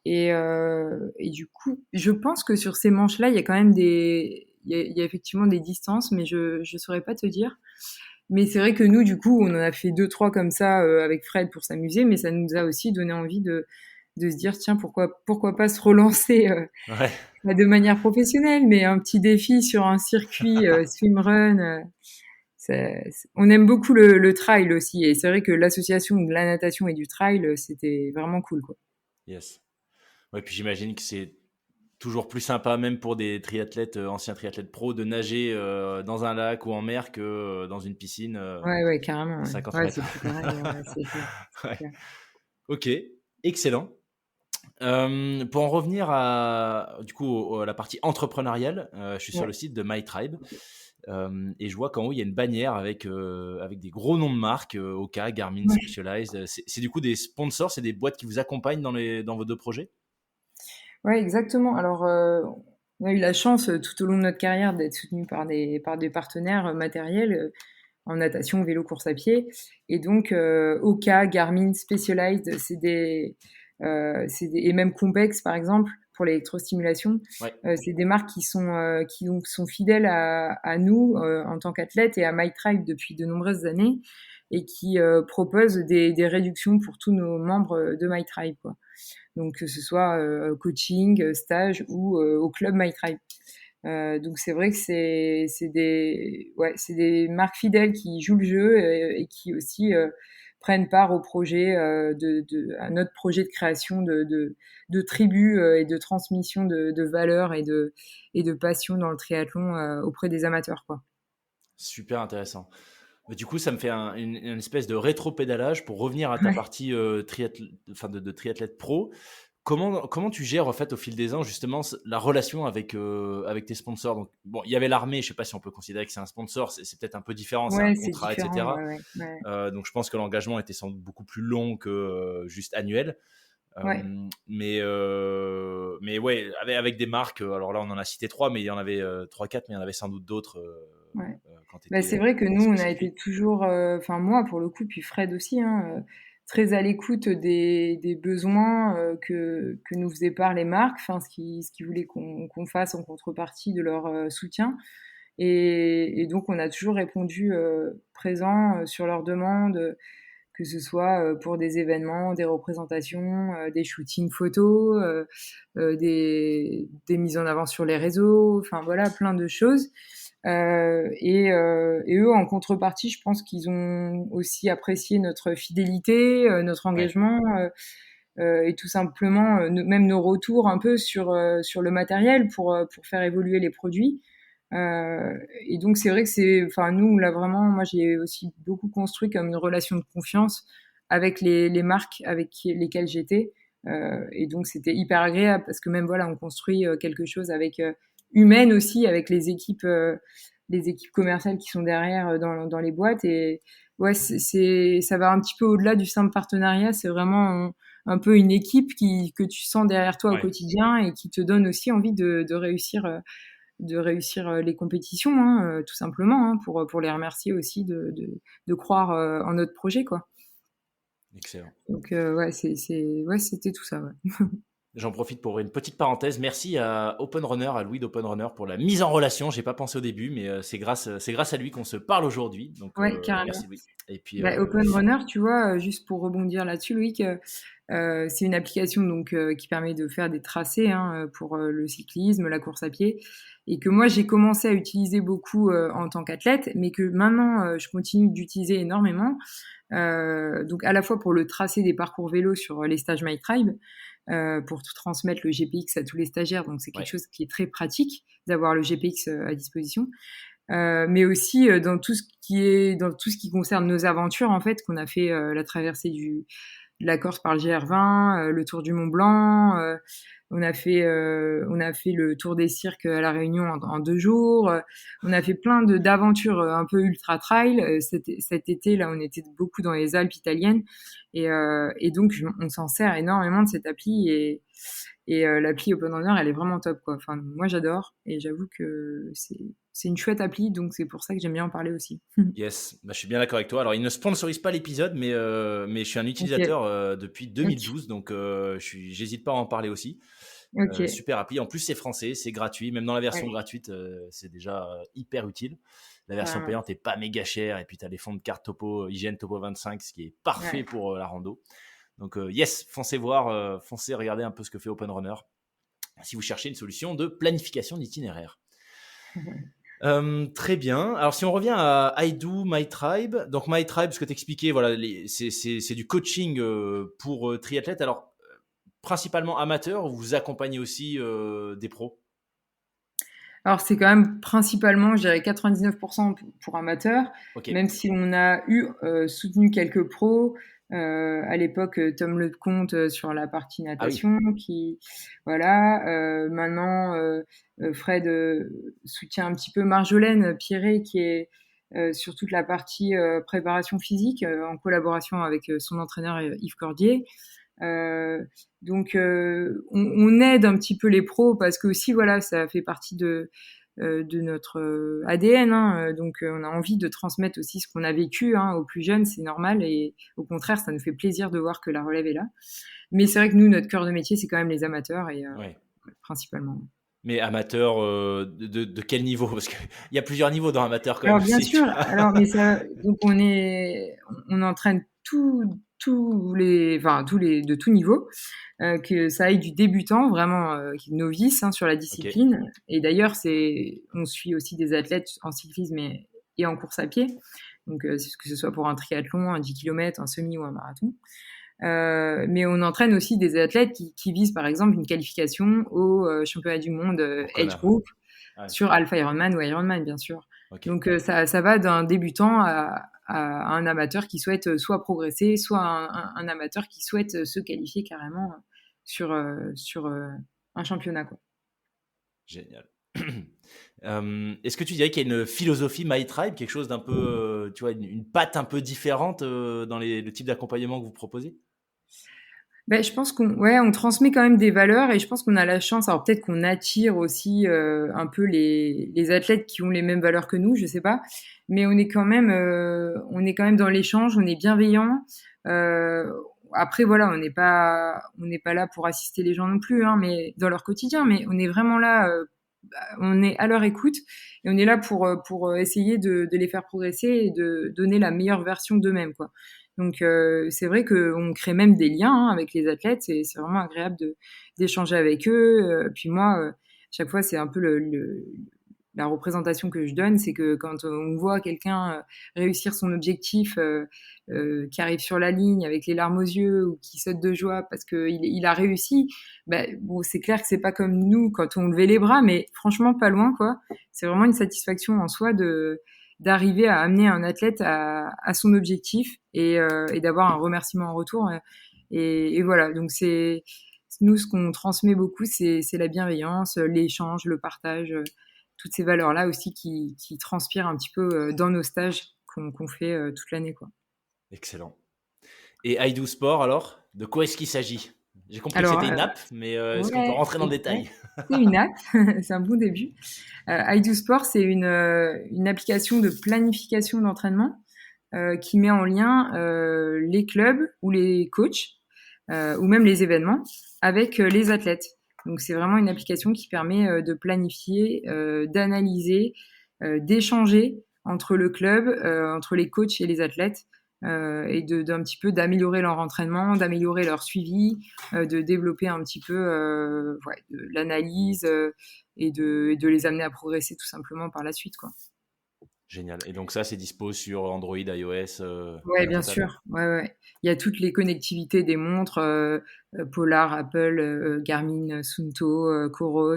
ouais. Et du coup, je pense que sur ces manches-là, il y a quand même il y a effectivement des distances, mais je saurais pas te dire. Mais c'est vrai que nous, du coup, on en a fait deux, trois comme ça avec Fred pour s'amuser, mais ça nous a aussi donné envie de se dire, tiens, pourquoi pas se relancer Ouais. pas de manière professionnelle, mais un petit défi sur un circuit swimrun. On aime beaucoup le trail aussi, et c'est vrai que l'association de la natation et du trail, c'était vraiment cool, quoi. Yes. Ouais, puis j'imagine que c'est toujours plus sympa, même pour des triathlètes, anciens triathlètes pro, de nager dans un lac ou en mer que dans une piscine Ouais, ouais, carrément. de Ouais, 50 ouais mètres. c'est plus pareil. Ouais, c'est clair, c'est Ouais. clair. Ok, excellent. Pour en revenir à, du coup, à la partie entrepreneuriale, je suis sur Ouais. le site de MyTribe et je vois qu'en haut, il y a une bannière avec des gros noms de marques, Oka, Garmin, Ouais. Specialized. C'est du coup des sponsors, c'est des boîtes qui vous accompagnent dans vos deux projets? Ouais, exactement. Alors, on a eu la chance tout au long de notre carrière d'être soutenu par des partenaires matériels. en natation, vélo, course à pied. Et donc, Oka, Garmin, Specialized, et même Compex, par exemple, pour l'électrostimulation. Ouais. C'est des marques qui donc sont fidèles à nous en tant qu'athlètes et à MyTribe depuis de nombreuses années et qui proposent des réductions pour tous nos membres de MyTribe, quoi. Donc que ce soit coaching, stage ou au club MyTribe. Donc c'est vrai que c'est des marques fidèles qui jouent le jeu et qui aussi prennent part au projet à notre projet de création de tribus et de transmission de valeurs et de passion dans le triathlon auprès des amateurs, quoi. Super intéressant. Mais du coup, ça me fait une espèce de rétro-pédalage pour revenir à ta Ouais. partie enfin de triathlète pro. Comment tu gères en fait au fil des ans justement la relation avec tes sponsors? Donc bon, il y avait l'armée, je sais pas si on peut considérer que c'est un sponsor, c'est peut-être un peu différent, c'est un Ouais, c'est contrat, différent. etc. Ouais. Donc je pense que l'engagement était sans doute beaucoup plus long que juste annuel. Ouais. Mais ouais, avec des marques, alors là on en a cité trois, mais il y en avait trois, quatre, mais il y en avait sans doute d'autres Ouais. quand tu Bah, étais c'est vrai que nous, on a été spécifique. toujours, enfin moi pour le coup, puis Fred aussi, hein, très à l'écoute des besoins que nous faisaient part les marques, enfin ce qu'ils voulaient qu'on fasse en contrepartie de leur soutien. Et donc on a toujours répondu présent sur leurs demandes, que ce soit pour des événements, des représentations, des shootings photos, des mises en avant sur les réseaux, enfin voilà, plein de choses. Et eux, en contrepartie, je pense qu'ils ont aussi apprécié notre fidélité, notre Ouais. engagement et tout simplement même nos retours un peu sur le matériel pour faire évoluer les produits. Et donc c'est vrai que enfin nous, là vraiment, moi j'ai aussi beaucoup construit comme une relation de confiance avec les marques lesquelles j'étais. Et donc c'était hyper agréable parce que même voilà, on construit quelque chose avec humaine aussi, avec les équipes commerciales qui sont derrière dans les boîtes. Et ouais, ça va un petit peu au-delà du simple partenariat. C'est vraiment un peu une équipe que tu sens derrière toi au Ouais. quotidien et qui te donne aussi envie de réussir les compétitions, hein, tout simplement, hein, pour les remercier aussi de croire en notre projet, quoi. Excellent. Donc ouais, ouais, c'était tout ça. Ouais. J'en profite pour une petite parenthèse. Merci à Open Runner, à Louis d'Open Runner pour la mise en relation. J'ai pas pensé au début, mais c'est grâce à lui qu'on se parle aujourd'hui. Donc Ouais, merci carrément. Louis. Et puis Bah, Open Runner, tu vois, juste pour rebondir là-dessus, Loïc, c'est une application donc qui permet de faire des tracés hein, pour le cyclisme, la course à pied, et que moi j'ai commencé à utiliser beaucoup en tant qu'athlète, mais que maintenant je continue d'utiliser énormément. Donc à la fois pour le tracé des parcours vélo sur les stages MyTribe, pour tout transmettre le GPX à tous les stagiaires, donc c'est quelque ouais, chose qui est très pratique d'avoir le GPX à disposition. Mais aussi dans tout ce qui concerne nos aventures en fait qu'on a fait la traversée de la Corse par le GR20, le tour du Mont Blanc, on a fait le tour des cirques à la Réunion en 2 jours, on a fait plein d'aventures un peu ultra trail. Cet été là on était beaucoup dans les Alpes italiennes et donc on s'en sert énormément de cette appli et l'appli Open Runner, elle est vraiment top, quoi. Enfin, moi, j'adore et j'avoue que c'est une chouette appli, donc c'est pour ça que j'aime bien en parler aussi. yes, bah, je suis bien d'accord avec toi. Alors, il ne sponsorise pas l'épisode, mais je suis un Ok, utilisateur depuis ok, 2012, donc j'hésite pas à en parler aussi. ok, Super appli. En plus, c'est français, c'est gratuit. Même dans la version ouais, gratuite, c'est déjà hyper utile. La version carrément. payante est pas méga chère. Et puis, tu as les fonds de carte Topo, Hygiène Topo 25, ce qui est parfait Ouais. pour la rando. Donc, yes, foncez voir, foncez regarder un peu ce que fait Open Runner si vous cherchez une solution de planification d'itinéraire. Très bien. Alors, si on revient à I Do My Tribe, donc My Tribe, ce que tu expliquais, voilà, c'est du coaching pour triathlètes. Alors, principalement amateurs, ou vous accompagnez aussi des pros? Alors, c'est quand même principalement, je dirais 99% pour amateurs, Ok. même si on a eu soutenu quelques pros. À l'époque, Tom Lecomte sur la partie Ah oui. natation, voilà. Maintenant, Fred soutient un petit peu Marjolaine Pierret, qui est sur toute la partie préparation physique, en collaboration avec son entraîneur Yves Cordier. Donc on aide un petit peu les pros parce que aussi voilà ça fait partie de notre ADN, hein. Donc on a envie de transmettre aussi ce qu'on a vécu, hein, aux plus jeunes, c'est normal, et au contraire, ça nous fait plaisir de voir que la relève est là. Mais c'est vrai que nous, notre cœur de métier, c'est quand même les amateurs, et Ouais. principalement. Mais amateur de quel niveau? Parce qu'il y a plusieurs niveaux dans amateur quand même, Alors je bien sais, tu sûr, vois. alors mais ça, donc on entraîne tous les de tout niveau, que ça aille du débutant vraiment, qui est novice, hein, sur la Ok, discipline. Et d'ailleurs, on suit aussi des athlètes en cyclisme et en course à pied. Donc que ce soit pour un triathlon, un 10 kilomètres, un semi ou un marathon. Mais on entraîne aussi des athlètes qui visent par exemple une qualification au championnat du monde pour age Connard. group Ouais, sur Alpha Ironman ou Ironman, bien sûr. ok. Donc ça va d'un débutant à un amateur qui souhaite soit progresser, soit un amateur qui souhaite se qualifier carrément sur un championnat, quoi. Génial. Est-ce que tu dirais qu'il y a une philosophie My Tribe, quelque chose d'un peu, tu vois, une patte un peu différente dans le type d'accompagnement que vous proposez? Ben, je pense on transmet quand même des valeurs, et je pense qu'on a la chance, alors peut-être qu'on attire aussi un peu les athlètes qui ont les mêmes valeurs que nous, je sais pas, mais on est quand même dans l'échange, on est bienveillant. Euh, Après voilà, on n'est pas là pour assister les gens non plus, hein, mais dans leur quotidien, mais on est vraiment là, on est à leur écoute, et on est là pour essayer de les faire progresser et de donner la meilleure version d'eux-mêmes, quoi. Donc c'est vrai qu'on crée même des liens, hein, avec les athlètes, c'est vraiment agréable d'échanger avec eux. Puis moi, chaque fois, c'est un peu la représentation que je donne, c'est que quand on voit quelqu'un réussir son objectif, qui arrive sur la ligne avec les larmes aux yeux ou qui saute de joie parce qu'il a réussi, bah, bon, c'est clair que c'est pas comme nous quand on levait les bras, mais franchement pas loin, quoi. C'est vraiment une satisfaction en soi de d'arriver à amener un athlète à son objectif, et d'avoir un remerciement en retour. Et voilà, donc c'est nous, ce qu'on transmet beaucoup, c'est la bienveillance, l'échange, le partage, toutes ces valeurs-là aussi qui transpirent un petit peu dans nos stages qu'on fait toute l'année, quoi. Excellent. Et I Do Sport, alors, de quoi est-ce qu'il s'agit? J'ai compris que Alors, c'était une app, mais est-ce qu'on peut ouais, rentrer dans le exact. détail? C'est une app, c'est un bon début. iDoSport, c'est une application de planification d'entraînement qui met en lien les clubs ou les coachs ou même les événements avec les athlètes. Donc c'est vraiment une application qui permet de planifier, d'analyser, d'échanger entre le club, entre les coachs et les athlètes, et d'un petit peu d'améliorer leur entraînement, d'améliorer leur suivi, de développer un petit peu de l'analyse, et de les amener à progresser tout simplement par la suite, quoi. Génial. Et donc ça, c'est dispo sur Android, iOS, Ouais, la bien totale. sûr. Ouais, ouais. Il y a toutes les connectivités des montres, Polar, Apple, Garmin, Suunto, Coros,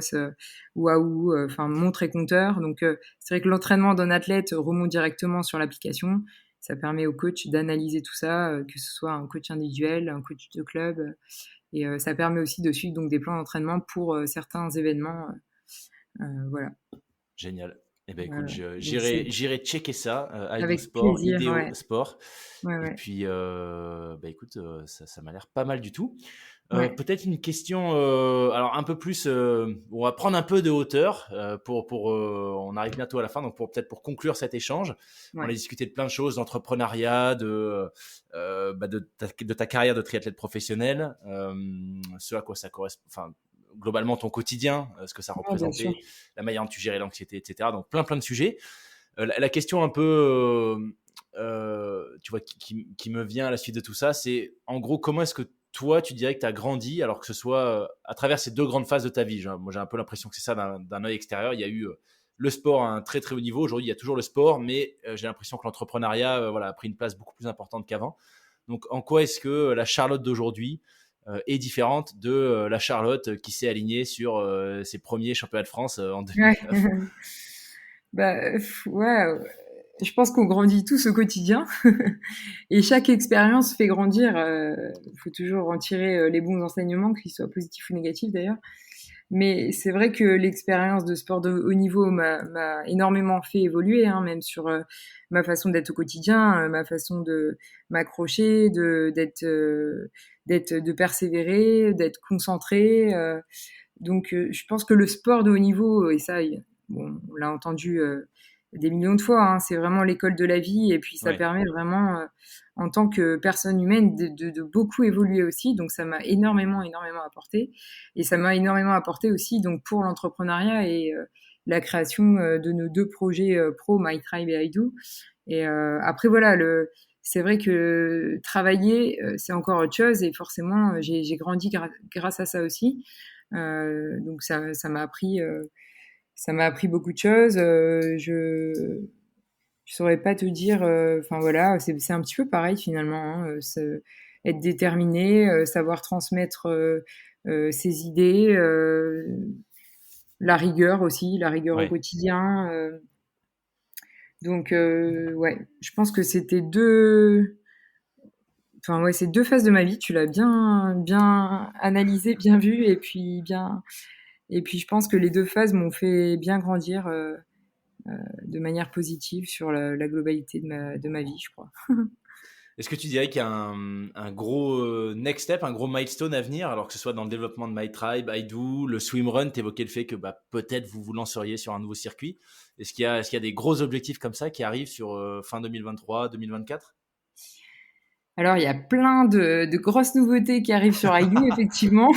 Wahoo, enfin montre et compteur. Donc c'est vrai que l'entraînement d'un athlète remonte directement sur l'application. Ça permet au coach d'analyser tout ça, que ce soit un coach individuel, un coach de club, et ça permet aussi de suivre donc des plans d'entraînement pour certains événements. Voilà. Génial. Eh ben écoute, Voilà. Donc c'est j'irai checker ça, iDo avec Sport, plaisir. Ideo Ouais. Sport. Ouais, Et ouais. puis, bah écoute, ça m'a l'air pas mal du tout. Ouais. Peut-être une question, alors un peu plus, on va prendre un peu de hauteur on arrive bientôt à la fin, donc peut-être pour conclure cet échange, on a Ouais. discuté de plein de choses, d'entrepreneuriat, de ta carrière de triathlète professionnel, ce à quoi ça correspond, enfin globalement ton quotidien, ce que ça Ouais, bien sûr. représentait, la manière dont tu gérais l'anxiété, etc. Donc plein de sujets. La question un peu, tu vois, qui me vient à la suite de tout ça, c'est en gros comment est-ce que toi, tu dirais que tu as grandi, alors que ce soit à travers ces deux grandes phases de ta vie. Moi, j'ai un peu l'impression que c'est ça d'un œil extérieur. Il y a eu le sport à un très très haut niveau. Aujourd'hui, il y a toujours le sport, mais j'ai l'impression que l'entrepreneuriat voilà, a pris une place beaucoup plus importante qu'avant. Donc, en quoi est-ce que la Charlotte d'aujourd'hui est différente de la Charlotte qui s'est alignée sur ses premiers championnats de France en Ouais. 2009? Bah, ouais, je pense qu'on grandit tous au quotidien et chaque expérience fait grandir. Il faut toujours en tirer les bons enseignements, qu'ils soient positifs ou négatifs d'ailleurs. Mais c'est vrai que l'expérience de sport de haut niveau m'a énormément fait évoluer, hein, même sur ma façon d'être au quotidien, ma façon de m'accrocher, de persévérer, d'être concentré. Donc, je pense que le sport de haut niveau, et ça, bon, on l'a entendu des millions de fois, hein, c'est vraiment l'école de la vie et puis ça Ouais. permet vraiment, en tant que personne humaine, de beaucoup évoluer aussi. Donc ça m'a énormément, énormément apporté et ça m'a énormément apporté aussi donc pour l'entrepreneuriat et la création de nos 2 projets pro, My Tribe et I Do. Et après voilà, c'est vrai que travailler, c'est encore autre chose et forcément, j'ai grandi grâce à ça aussi. Donc ça m'a appris beaucoup de choses. Je saurais pas te dire. Enfin voilà, c'est un petit peu pareil finalement. Hein, être déterminé, savoir transmettre ses idées, la rigueur aussi, la rigueur au Ouais. quotidien. Donc ouais, je pense que c'était deux. Enfin ouais, c'est deux phases de ma vie. Tu l'as bien, bien analysé, bien vu, et puis bien. Et puis je pense que les deux phases m'ont fait bien grandir de manière positive sur la globalité de ma vie, je crois. Est-ce que tu dirais qu'il y a un gros next step, un gros milestone à venir, alors que ce soit dans le développement de My Tribe, I Do, le swimrun, tu évoquais le fait que peut-être vous vous lanceriez sur un nouveau circuit. Est-ce qu'il y a des gros objectifs comme ça qui arrivent sur fin 2023, 2024? Alors, il y a plein de grosses nouveautés qui arrivent sur IU, effectivement.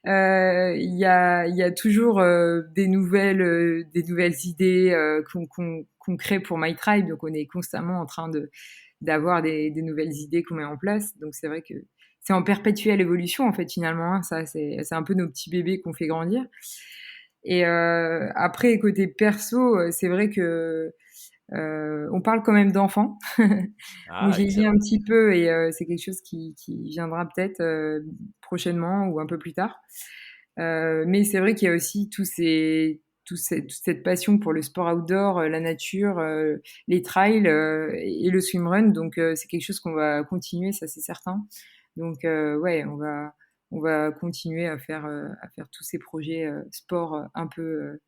Il y a toujours des nouvelles idées qu'on crée pour My Tribe. Donc, on est constamment en train d'avoir des nouvelles idées qu'on met en place. Donc, c'est vrai que c'est en perpétuelle évolution, en fait, finalement. Hein. Ça, c'est un peu nos petits bébés qu'on fait grandir. Et après, côté perso, c'est vrai que on parle quand même d'enfants. Donc Ah, j'ai dit un excellent. petit peu et c'est quelque chose qui viendra peut-être prochainement ou un peu plus tard. Mais c'est vrai qu'il y a aussi toute cette passion pour le sport outdoor, la nature, les trails et le swimrun. Donc c'est quelque chose qu'on va continuer, ça c'est certain. Donc ouais, on va continuer à faire tous ces projets sport un peu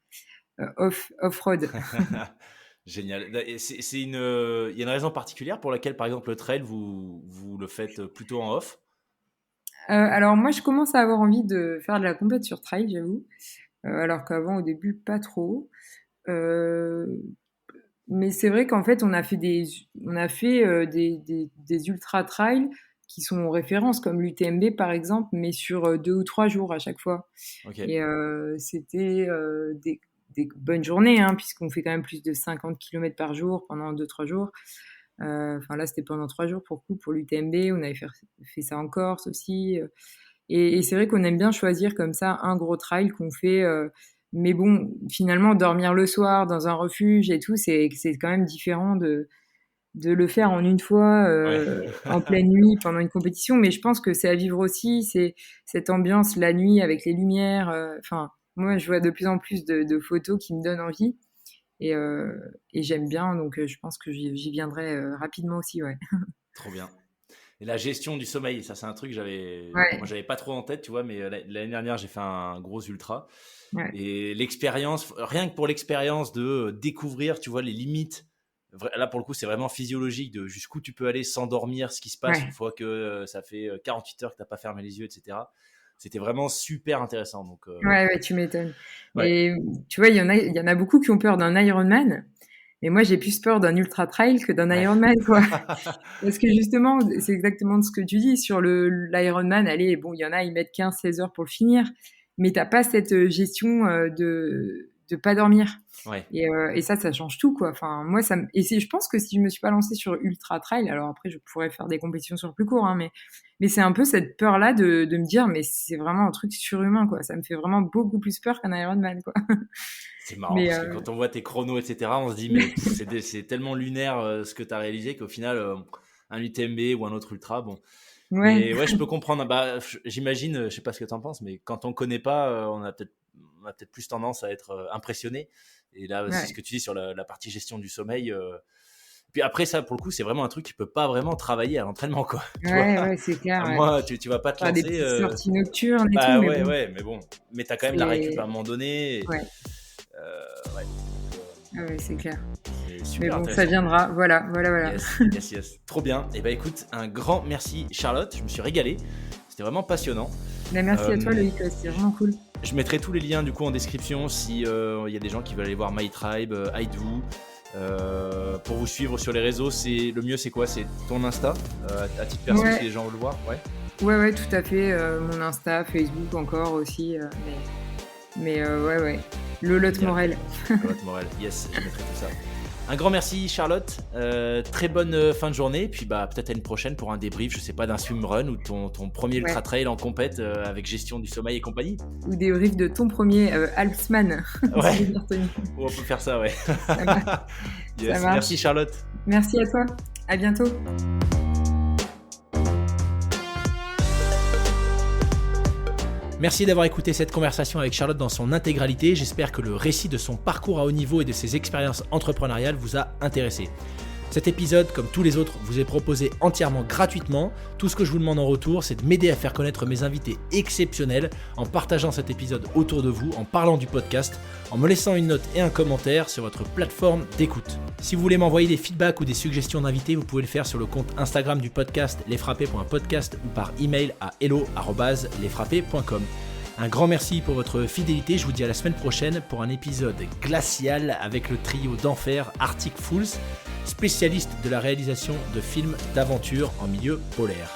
off-road. Génial. Et il y a une raison particulière pour laquelle, par exemple, le trail, vous le faites plutôt en off? Alors moi, je commence à avoir envie de faire de la compète sur trail, j'avoue. Alors qu'avant, au début, pas trop. Euh, mais c'est vrai qu'en fait, on a fait des ultra trails qui sont références, comme l'UTMB par exemple, mais sur 2 ou 3 jours à chaque fois. Ok. Et c'était des bonnes journées, hein, puisqu'on fait quand même plus de 50 km par jour pendant 2 3 jours. Enfin là, c'était pendant 3 jours pour coup, pour l'UTMB. On avait fait ça en Corse aussi. Et c'est vrai qu'on aime bien choisir comme ça un gros trail qu'on fait. Mais bon, finalement, dormir le soir dans un refuge et tout, c'est quand même différent de le faire en une fois, Ouais. en pleine nuit pendant une compétition. Mais je pense que c'est à vivre aussi, c'est cette ambiance la nuit avec les lumières. Enfin, moi, je vois de plus en plus de photos qui me donnent envie. Et, euh, et j'aime bien, donc je pense que j'y viendrai rapidement aussi, ouais. Trop bien. Et la gestion du sommeil, ça c'est un truc que moi Ouais, j'avais pas trop en tête, tu vois, mais l'année dernière j'ai fait un gros ultra ouais, et l'expérience, rien que pour l'expérience de découvrir, tu vois, les limites. Là pour le coup c'est vraiment physiologique de jusqu'où tu peux aller sans dormir, ce qui se passe une ouais. fois que ça fait 48 heures que t'as pas fermé les yeux, etc. C'était vraiment super intéressant. Donc Ouais, ouais, tu m'étonnes. ouais. Mais tu vois, il y en a beaucoup qui ont peur d'un Ironman. Mais moi, j'ai plus peur d'un ultra trail que d'un Ouais. Ironman, quoi. Parce que justement, c'est exactement ce que tu dis sur l'Ironman. Allez, bon, il y en a, ils mettent 15 16 heures pour le finir. Mais t'as pas cette gestion de pas dormir. Ouais. Et ça change tout, quoi. Enfin, moi, je pense que si je me suis pas lancée sur ultra trail, alors après, je pourrais faire des compétitions sur plus court, hein, mais c'est un peu cette peur-là de me dire, mais c'est vraiment un truc surhumain, quoi. Ça me fait vraiment beaucoup plus peur qu'un Ironman, quoi. C'est marrant Mais parce que quand on voit tes chronos, etc., on se dit, mais c'est tellement lunaire ce que tu as réalisé qu'au final, un UTMB ou un autre ultra, bon. ouais, Mais ouais, je peux comprendre. Bah, j'imagine, je sais pas ce que tu en penses, mais quand on connaît pas, on a peut-être plus tendance à être impressionné. Et là, c'est ce ouais, que tu dis sur la partie gestion du sommeil. Puis après, ça, pour le coup, c'est vraiment un truc qui peut pas vraiment travailler à l'entraînement, quoi. Tu vois, ouais, ouais, c'est clair, à ouais. moi, tu vas pas te Faire des lancer. petites sorties nocturnes et tout, Bah mais ouais, bon, ouais, mais bon. Mais t'as quand même la récup à un c'est, moment donné. ouais, Ouais. ah ouais, c'est clair. C'est Mais super bon, ça intéressant. viendra. Voilà, voilà, voilà. Yes, yes, yes. Trop bien. Et bah écoute, un grand merci Charlotte, je me suis régalé. C'était vraiment passionnant. Merci à toi Loïc, c'est vraiment cool. Je mettrai tous les liens du coup en description si y a des gens qui veulent aller voir My Tribe, Hidevoo. Pour vous suivre sur les réseaux, le mieux c'est quoi? C'est ton Insta à titre perso si les gens veulent le voir? Ouais, tout à fait. Mon Insta, Facebook encore aussi. Mais ouais. Lolotte Morel. Lolotte Morel, yes, je mettrai tout ça. Un grand merci Charlotte, très bonne fin de journée, puis peut-être à une prochaine pour un débrief, je sais pas, d'un swimrun ou ton premier ultra trail en compète avec gestion du sommeil et compagnie. Ou débrief de ton premier Alpsman. Ouais, on peut faire ça, ouais. Yes. Merci Charlotte. Merci à toi, à bientôt. Merci d'avoir écouté cette conversation avec Charlotte dans son intégralité. J'espère que le récit de son parcours à haut niveau et de ses expériences entrepreneuriales vous a intéressé. Cet épisode, comme tous les autres, vous est proposé entièrement gratuitement. Tout ce que je vous demande en retour, c'est de m'aider à faire connaître mes invités exceptionnels en partageant cet épisode autour de vous, en parlant du podcast, en me laissant une note et un commentaire sur votre plateforme d'écoute. Si vous voulez m'envoyer des feedbacks ou des suggestions d'invités, vous pouvez le faire sur le compte Instagram du podcast lesfrappés.podcast ou par email à hello@lesfrappés.com. Un grand merci pour votre fidélité, je vous dis à la semaine prochaine pour un épisode glacial avec le trio d'enfer Arctic Fools, spécialiste de la réalisation de films d'aventure en milieu polaire.